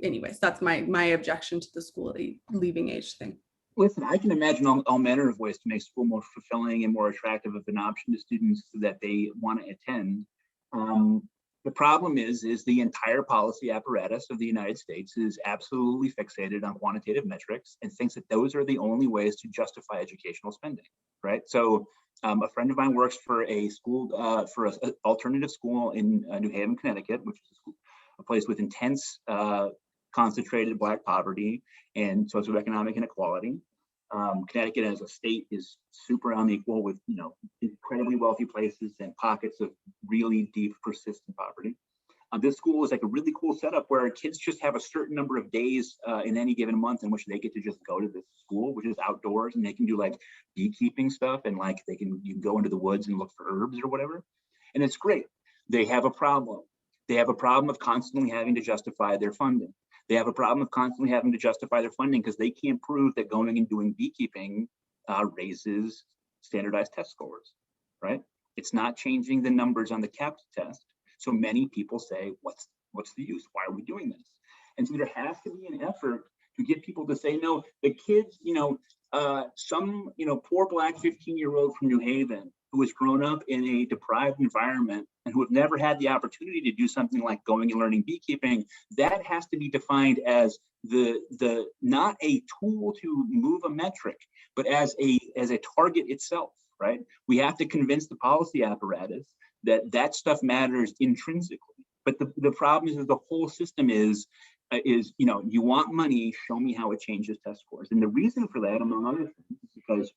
anyways, that's my objection to the school leaving age thing. Listen, I can imagine all manner of ways to make school more fulfilling and more attractive of an option to students so that they want to attend. The problem is the entire policy apparatus of the United States is absolutely fixated on quantitative metrics and thinks that those are the only ways to justify educational spending, right? So a friend of mine works for a school, for an alternative school in New Haven, Connecticut, which is a place with intense concentrated Black poverty and socioeconomic inequality. Connecticut as a state is super unequal with, you know, incredibly wealthy places and pockets of really deep, persistent poverty. This school is like a really cool setup where kids just have a certain number of days in any given month in which they get to just go to this school, which is outdoors, and they can do like beekeeping stuff and like you can go into the woods and look for herbs or whatever. And it's great. They have a problem. They have a problem of constantly having to justify their funding. They have a problem of constantly having to justify their funding because they can't prove that going and doing beekeeping raises standardized test scores, right? It's not changing the numbers on the CAPS test. So many people say, what's the use? Why are we doing this? And so there has to be an effort to get people to say, no, the kids, you know, some, you know, poor Black 15-year-old from New Haven who has grown up in a deprived environment and who have never had the opportunity to do something like going and learning beekeeping, that has to be defined as the not a tool to move a metric, but as a target itself, right? We have to convince the policy apparatus that stuff matters intrinsically. But the problem is that the whole system is, you know, you want money, show me how it changes test scores. And the reason for that, among other things, is because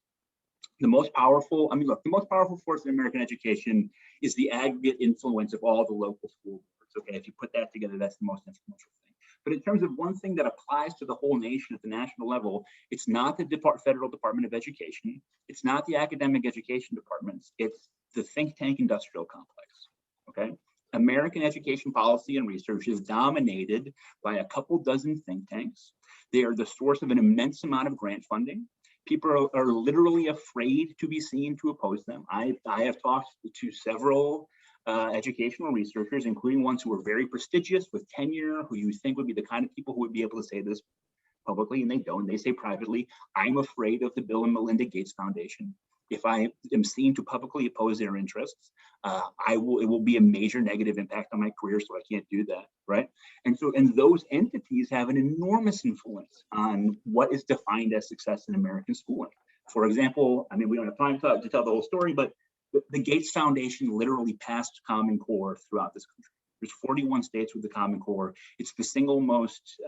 the most powerful, I mean, look, the most powerful force in American education is the aggregate influence of all the local school boards. Okay, if you put that together, that's the most influential thing. But in terms of one thing that applies to the whole nation at the national level, it's not the federal Department of Education. It's not the academic education departments. It's the think tank industrial complex, okay? American education policy and research is dominated by a couple dozen think tanks. They are the source of an immense amount of grant funding. People are literally afraid to be seen to oppose them. I have talked to several educational researchers, including ones who are very prestigious with tenure, who you think would be the kind of people who would be able to say this publicly, and they don't. They say privately, I'm afraid of the Bill and Melinda Gates Foundation. If I am seen to publicly oppose their interests, it will be a major negative impact on my career, so I can't do that, right? And those entities have an enormous influence on what is defined as success in American schooling. For example, I mean, we don't have time to tell the whole story, but the Gates Foundation literally passed Common Core throughout this country. There's 41 states with the Common Core. It's the single most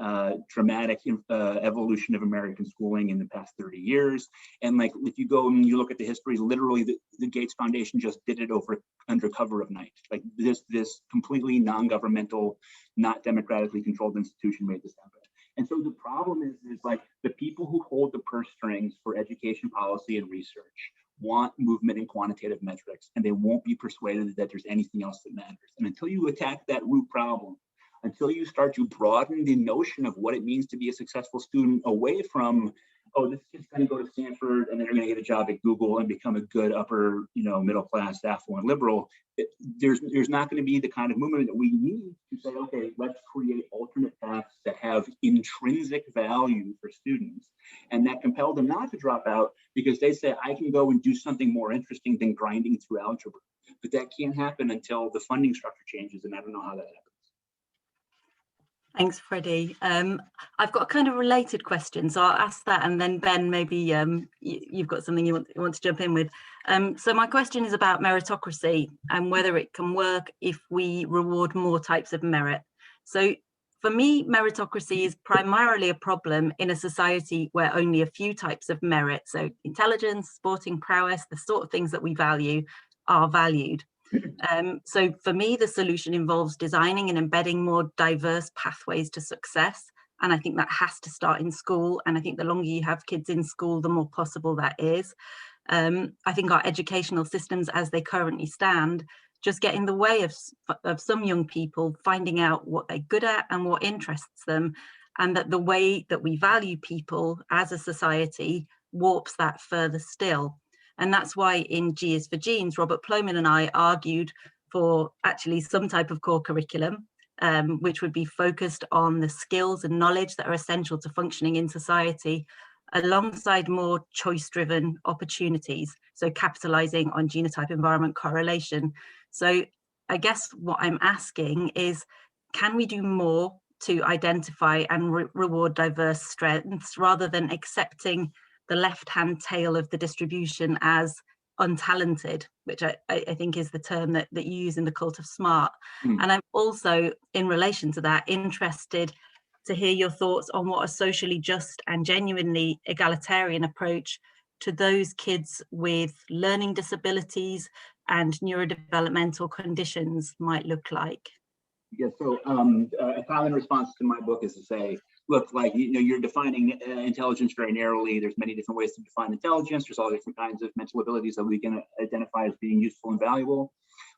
dramatic evolution of American schooling in the past 30 years. And like, if you go and you look at the history, literally the Gates Foundation just did it under cover of night. Like this completely non-governmental, not democratically controlled institution made this happen. And so the problem is like the people who hold the purse strings for education policy and research want movement in quantitative metrics, and they won't be persuaded that there's anything else that matters. And until you attack that root problem, until you start to broaden the notion of what it means to be a successful student away from, oh, this kid's going to go to Stanford and then they're going to get a job at Google and become a good upper, middle class, affluent liberal, there's not going to be the kind of movement that we need to say, okay, let's create alternate paths that have intrinsic value for students and that compel them not to drop out because they say, I can go and do something more interesting than grinding through algebra. But that can't happen until the funding structure changes, and I don't know how that happens. Thanks, Freddie. I've got a kind of related question, so I'll ask that, and then Ben, maybe you've got something you want to jump in with. So my question is about meritocracy and whether it can work if we reward more types of merit. So for me, meritocracy is primarily a problem in a society where only a few types of merit, so intelligence, sporting prowess, the sort of things that we value, are valued. So for me, the solution involves designing and embedding more diverse pathways to success. And I think that has to start in school. And I think the longer you have kids in school, the more possible that is. I think our educational systems as they currently stand just get in the way of some young people finding out what they're good at and what interests them. And that the way that we value people as a society warps that further still. And that's why in G is for Genes, Robert Plomin and I argued for actually some type of core curriculum, which would be focused on the skills and knowledge that are essential to functioning in society, alongside more choice-driven opportunities. So capitalizing on genotype environment correlation. So I guess what I'm asking is, can we do more to identify and reward diverse strengths rather than accepting the left-hand tail of the distribution as untalented, which I think is the term that you use in the cult of smart. And I'm also, in relation to that, interested to hear your thoughts on what a socially just and genuinely egalitarian approach to those kids with learning disabilities and neurodevelopmental conditions might look like. Yeah, so a common response to my book is to say, look, like, you're defining intelligence very narrowly. There's many different ways to define intelligence. There's all different kinds of mental abilities that we can identify as being useful and valuable,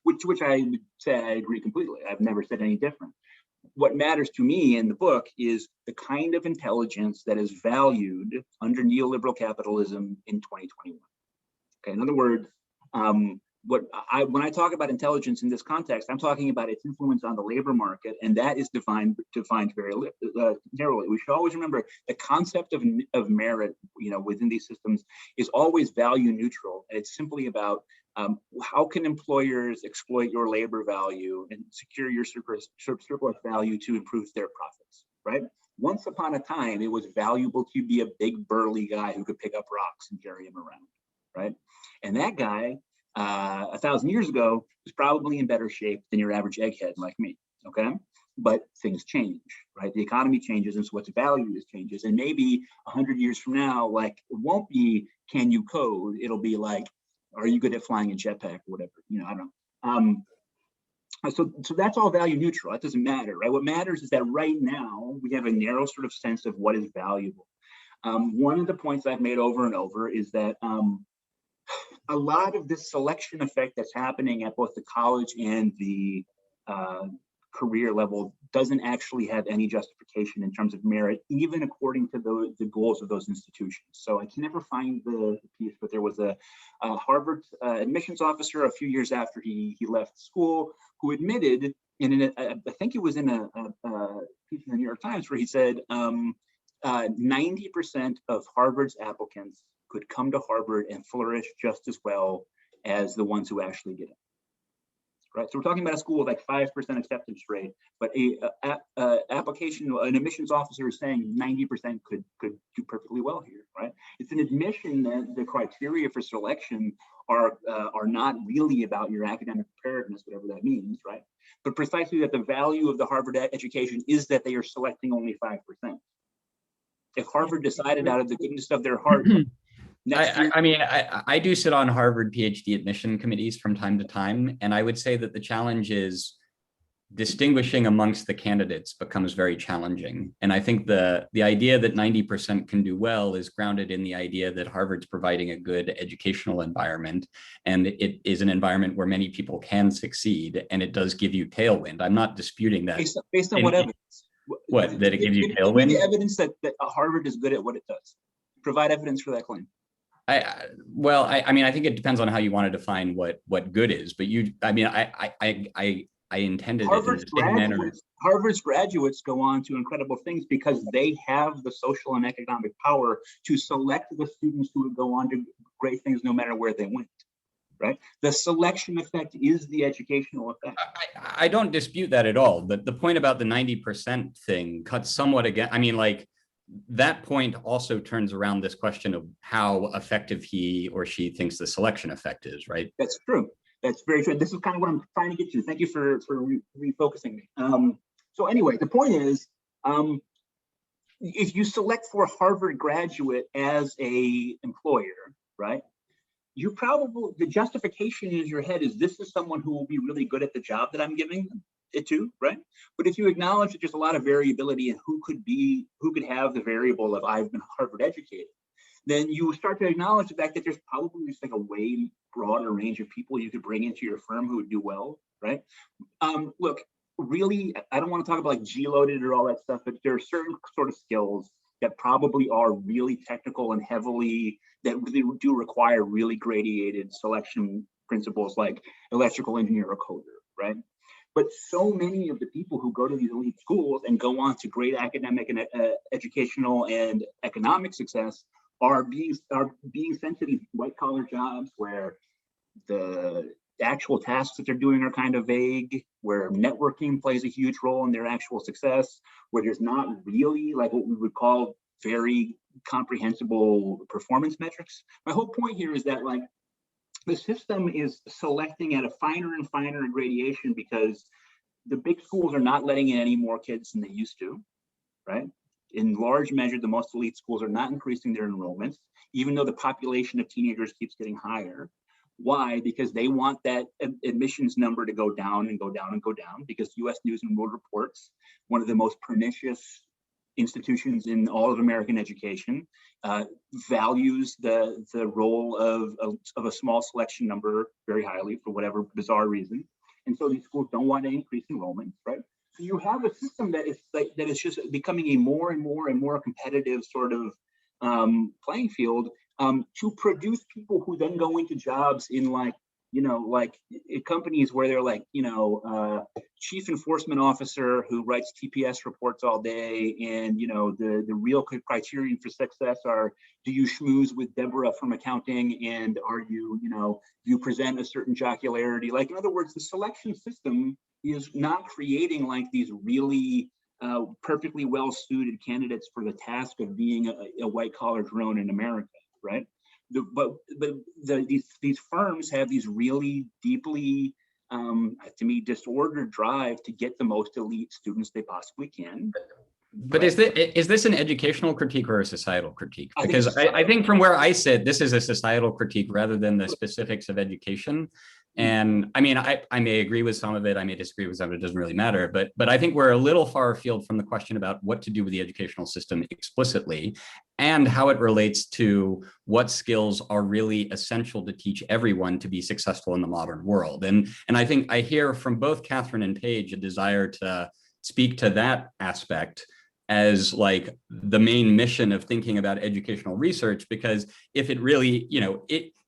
which I would say I agree completely. I've never said any different. What matters to me in the book is the kind of intelligence that is valued under neoliberal capitalism in 2021. Okay, in other words, when I talk about intelligence in this context, I'm talking about its influence on the labor market, and that is defined very narrowly. We should always remember the concept of merit, within these systems is always value neutral. And it's simply about how can employers exploit your labor value and secure your surplus value to improve their profits, right? Once upon a time, it was valuable to be a big burly guy who could pick up rocks and carry them around, right? And that guy, 1,000 years ago, was probably in better shape than your average egghead like me, okay? But things change, right? The economy changes, and so what's valued changes. And maybe 100 years from now, like, it won't be, can you code? It'll be like, are you good at flying a jetpack or whatever? I don't know. So that's all value neutral. That doesn't matter, right? What matters is that right now, we have a narrow sort of sense of what is valuable. One of the points I've made over and over is that a lot of this selection effect that's happening at both the college and the career level doesn't actually have any justification in terms of merit, even according to the goals of those institutions. So I can never find the piece, but there was a Harvard admissions officer a few years after he left school who admitted, I think it was in a piece in the New York Times, where he said 90% of Harvard's applicants could come to Harvard and flourish just as well as the ones who actually get it. Right, so we're talking about a school with like 5% acceptance rate, but an admissions officer is saying 90% could do perfectly well here, right? It's an admission that the criteria for selection are not really about your academic preparedness, whatever that means, right? But precisely that the value of the Harvard education is that they are selecting only 5%. If Harvard decided out of the goodness of their heart, I do sit on Harvard PhD admission committees from time to time, and I would say that the challenge is distinguishing amongst the candidates becomes very challenging. And I think the idea that 90% can do well is grounded in the idea that Harvard's providing a good educational environment, and it is an environment where many people can succeed, and it does give you tailwind. I'm not disputing that. Based on what evidence? What, that it gives you tailwind? The evidence that Harvard is good at what it does. Provide evidence for that claim. I think it depends on how you want to define what good is, but I intended Harvard's it in the same manner. Harvard's graduates go on to incredible things because they have the social and economic power to select the students who would go on to great things no matter where they went, right? The selection effect is the educational effect. I don't dispute that at all, but the point about the 90% thing cuts somewhat against, that point also turns around this question of how effective he or she thinks the selection effect is, right? That's true. That's very true. This is kind of what I'm trying to get to. Thank you for refocusing me. So anyway, the point is, if you select for a Harvard graduate as a employer, right? You probably, the justification in your head is this is someone who will be really good at the job that I'm giving it to, right? But if you acknowledge that there's a lot of variability in who could have the variable of I've been Harvard educated, then you start to acknowledge the fact that there's probably just like a way broader range of people you could bring into your firm who would do well, right? Look, really, I don't want to talk about like G-loaded or all that stuff, but there are certain sort of skills that probably are really technical and that really do require really gradated selection principles like electrical engineer or coder, right? But so many of the people who go to these elite schools and go on to great academic and educational and economic success are being sent to these white collar jobs where the actual tasks that they're doing are kind of vague, where networking plays a huge role in their actual success, where there's not really like what we would call very comprehensible performance metrics. My whole point here is that like the system is selecting at a finer and finer gradation because the big schools are not letting in any more kids than they used to, right? In large measure, the most elite schools are not increasing their enrollments, even though the population of teenagers keeps getting higher. Why? Because they want that admissions number to go down and go down and go down, because US News and World Report's one of the most pernicious institutions in all of American education, values the role of a small selection number very highly for whatever bizarre reason. And so these schools don't want to increase enrollment, right? So you have a system that is just becoming a more and more and more competitive sort of playing field to produce people who then go into jobs in like companies where they're like, chief enforcement officer who writes TPS reports all day. And, the real criterion for success are, do you schmooze with Deborah from accounting? And are you, you present a certain jocularity? Like, in other words, the selection system is not creating like these really perfectly well-suited candidates for the task of being a white-collar drone in America, right? These firms have these really deeply, to me, disordered drive to get the most elite students they possibly can. But is this an educational critique or a societal critique? Because I think from where I sit, this is a societal critique rather than the specifics of education. And I mean, I may agree with some of it, I may disagree with some of it, doesn't really matter. But I think we're a little far afield from the question about what to do with the educational system explicitly. and how it relates to what skills are really essential to teach everyone to be successful in the modern world. And I think I hear from both Kathryn and Paige a desire to speak to that aspect as like the main mission of thinking about educational research, because if it really,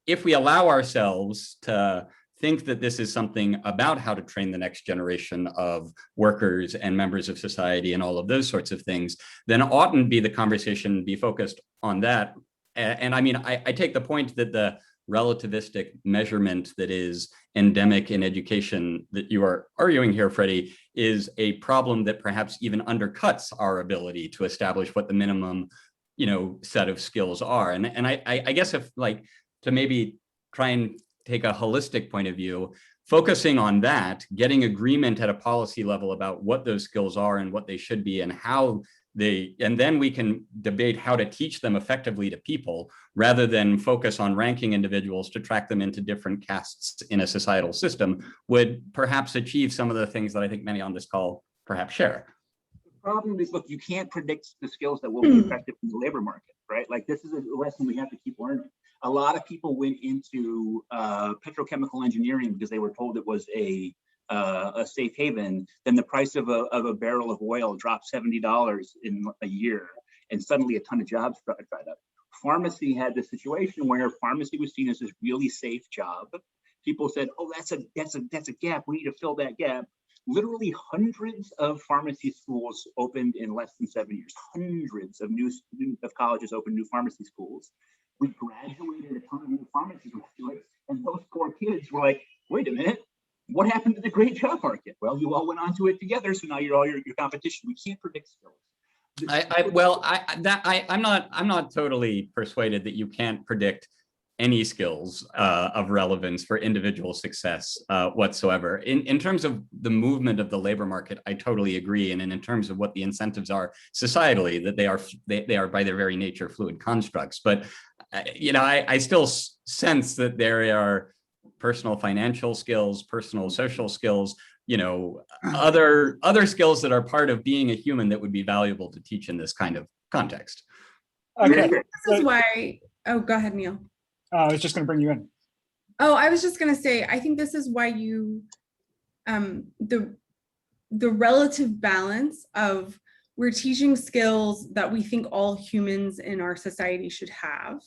if we allow ourselves to think that this is something about how to train the next generation of workers and members of society and all of those sorts of things, then oughtn't be the conversation be focused on that. And I mean, I take the point that the relativistic measurement that is endemic in education that you are arguing here, Freddie, is a problem that perhaps even undercuts our ability to establish what the minimum, set of skills are. And I guess if like to maybe try and take a holistic point of view, focusing on that, getting agreement at a policy level about what those skills are and what they should be and how and then we can debate how to teach them effectively to people rather than focus on ranking individuals to track them into different castes in a societal system would perhaps achieve some of the things that I think many on this call perhaps share. The problem is, look, you can't predict the skills that will be effective in the labor market, right? Like this is a lesson we have to keep learning. A lot of people went into petrochemical engineering because they were told it was a safe haven. Then the price of a barrel of oil dropped $70 in a year, and suddenly a ton of jobs dried up. Pharmacy had this situation where pharmacy was seen as this really safe job. People said, "Oh, that's a gap. We need to fill that gap." Literally hundreds of pharmacy schools opened in less than 7 years. Hundreds of colleges opened new pharmacy schools. We graduated a ton of new pharmacy graduates, and those poor kids were like, "Wait a minute, what happened to the great job market?" Well, you all went onto it together, so now you're all your competition. We can't predict skills. I'm not totally persuaded that you can't predict any skills of relevance for individual success whatsoever. In terms of the movement of the labor market, I totally agree. And in terms of what the incentives are societally, that they are by their very nature fluid constructs. But I still sense that there are personal financial skills, personal social skills, other skills that are part of being a human that would be valuable to teach in this kind of context. Okay. This is why, oh, go ahead, Neil. I was just going to bring you in. Oh, I was just going to say, I think this is why the relative balance of we're teaching skills that we think all humans in our society should have,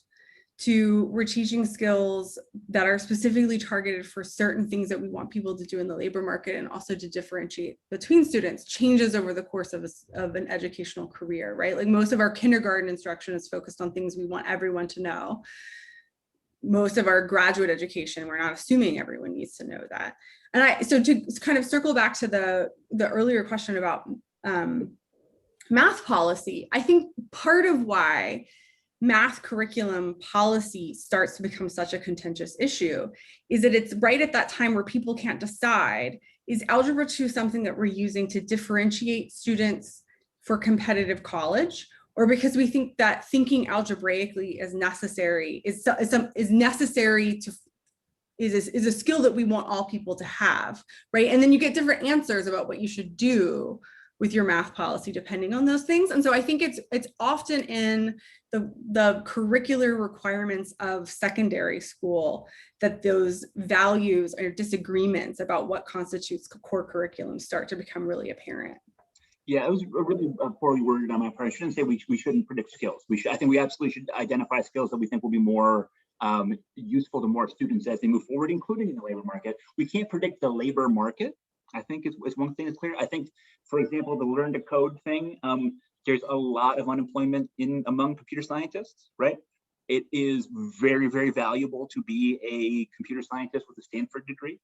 to we're teaching skills that are specifically targeted for certain things that we want people to do in the labor market, and also to differentiate between students, changes over the course of an educational career, right? Like most of our kindergarten instruction is focused on things we want everyone to know. Most of our graduate education, we're not assuming everyone needs to know that. And so to kind of circle back to the earlier question about math policy, I think part of why math curriculum policy starts to become such a contentious issue is that it's right at that time where people can't decide, is Algebra 2 something that we're using to differentiate students for competitive college, or because we think that thinking algebraically is necessary, is a skill that we want all people to have, right? And then you get different answers about what you should do with your math policy depending on those things. And so I think it's often in the curricular requirements of secondary school that those values or disagreements about what constitutes core curriculum start to become really apparent. Yeah, it was really poorly worded on my part. I shouldn't say we shouldn't predict skills. I think we absolutely should identify skills that we think will be more useful to more students as they move forward, including in the labor market. We can't predict the labor market. I think is one thing that's clear. I think, for example, the learn to code thing, there's a lot of unemployment among computer scientists, right? It is very, very valuable to be a computer scientist with a Stanford degree,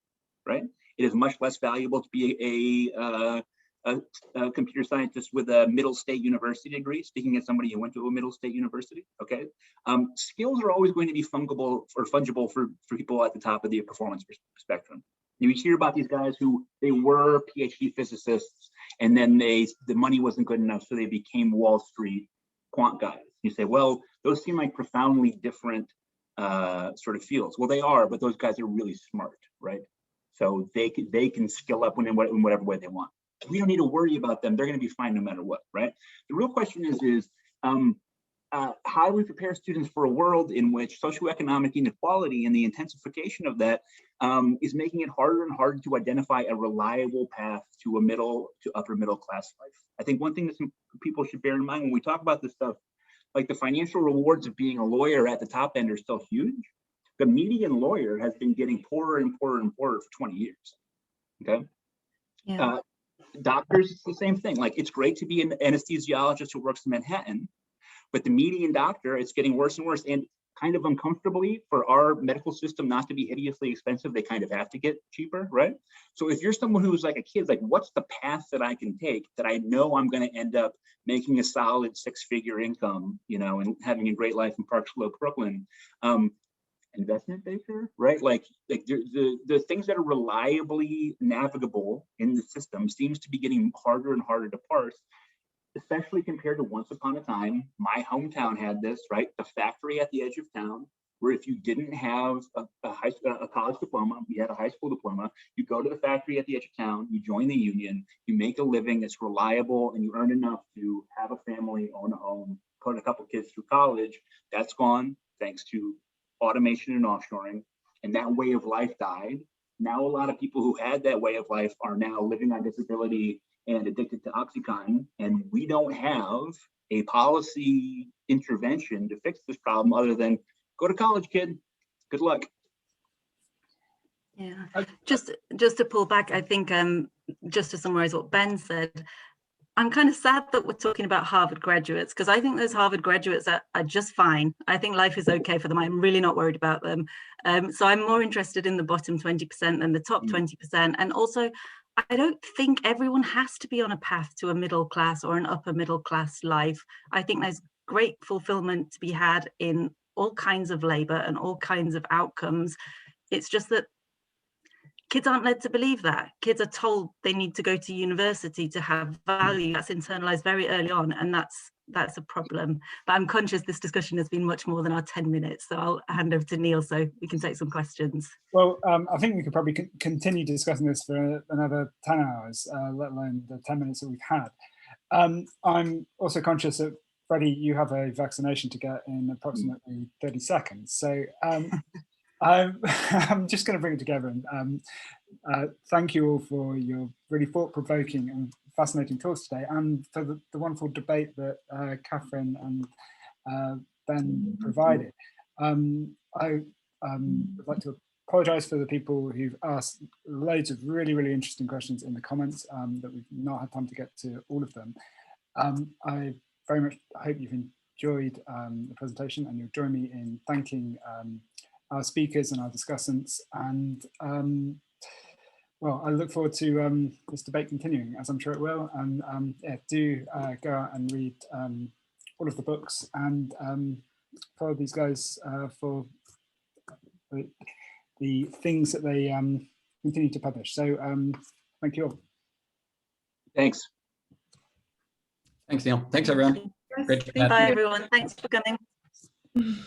right? It is much less valuable to be a computer scientist with a Middle State University degree, speaking as somebody who went to a Middle State University, okay? Skills are always going to be fungible for people at the top of the performance spectrum. You hear about these guys who they were PhD physicists, and then the money wasn't good enough, so they became Wall Street quant guys. You say, well, those seem like profoundly different sort of fields. Well, they are, but those guys are really smart, right? So they can skill up in whatever way they want. We don't need to worry about them. They're going to be fine no matter what, right? The real question is how do we prepare students for a world in which socioeconomic inequality and the intensification of that is making it harder and harder to identify a reliable path to a middle to upper middle class life? I think one thing that some people should bear in mind when we talk about this stuff, like the financial rewards of being a lawyer at the top end are still huge. The median lawyer has been getting poorer and poorer and poorer for 20 years. Okay. Yeah. Doctors, it's the same thing. Like, it's great to be an anesthesiologist who works in Manhattan, but the median doctor, it's getting worse and worse. And kind of uncomfortably, for our medical system not to be hideously expensive, they kind of have to get cheaper, right? So if you're someone who's like a kid, like, what's the path that I can take that I know I'm going to end up making a solid 6-figure income, you know, and having a great life in Park Slope, Brooklyn? Investment banker, right? Like the things that are reliably navigable in the system seems to be getting harder and harder to parse, especially compared to once upon a time. My hometown had this, right? The factory at the edge of town, where if you didn't have a college diploma, you had a high school diploma, you go to the factory at the edge of town, you join the union, you make a living that's reliable, and you earn enough to have a family, own a home, put a couple kids through college. That's gone thanks to automation and offshoring, and that way of life died. Now a lot of people who had that way of life are now living on disability and addicted to Oxycontin, and we don't have a policy intervention to fix this problem other than go to college, kid. Good luck. Yeah, just to pull back, I think just to summarize what Ben said, I'm kind of sad that we're talking about Harvard graduates, because I think those Harvard graduates are just fine. I think life is okay for them. I'm really not worried about them. So I'm more interested in the bottom 20% than the top 20%. And also, I don't think everyone has to be on a path to a middle class or an upper middle class life. I think there's great fulfillment to be had in all kinds of labor and all kinds of outcomes. It's just that kids aren't led to believe that. Kids are told they need to go to university to have value. That's internalized very early on, and that's a problem. But I'm conscious this discussion has been much more than our 10 minutes, so I'll hand over to Neil so we can take some questions. Well, I think we could probably continue discussing this for another 10 hours, let alone the 10 minutes that we've had. I'm also conscious that, Freddie, you have a vaccination to get in approximately 30 seconds. So I'm just going to bring it together and thank you all for your really thought-provoking and fascinating talks today, and for the wonderful debate that Kathryn and Ben provided. I would like to apologise for the people who've asked loads of really, really interesting questions in the comments that we've not had time to get to all of them. I very much hope you've enjoyed the presentation, and you'll join me in thanking our speakers and our discussants, and well, I look forward to this debate continuing, as I'm sure it will, and yeah, do go out and read all of the books, and follow these guys for the things that they continue to publish. So thank you all. Thanks. Thanks, Neil. Thanks, everyone. Great to chat. Bye, everyone. Thanks for coming.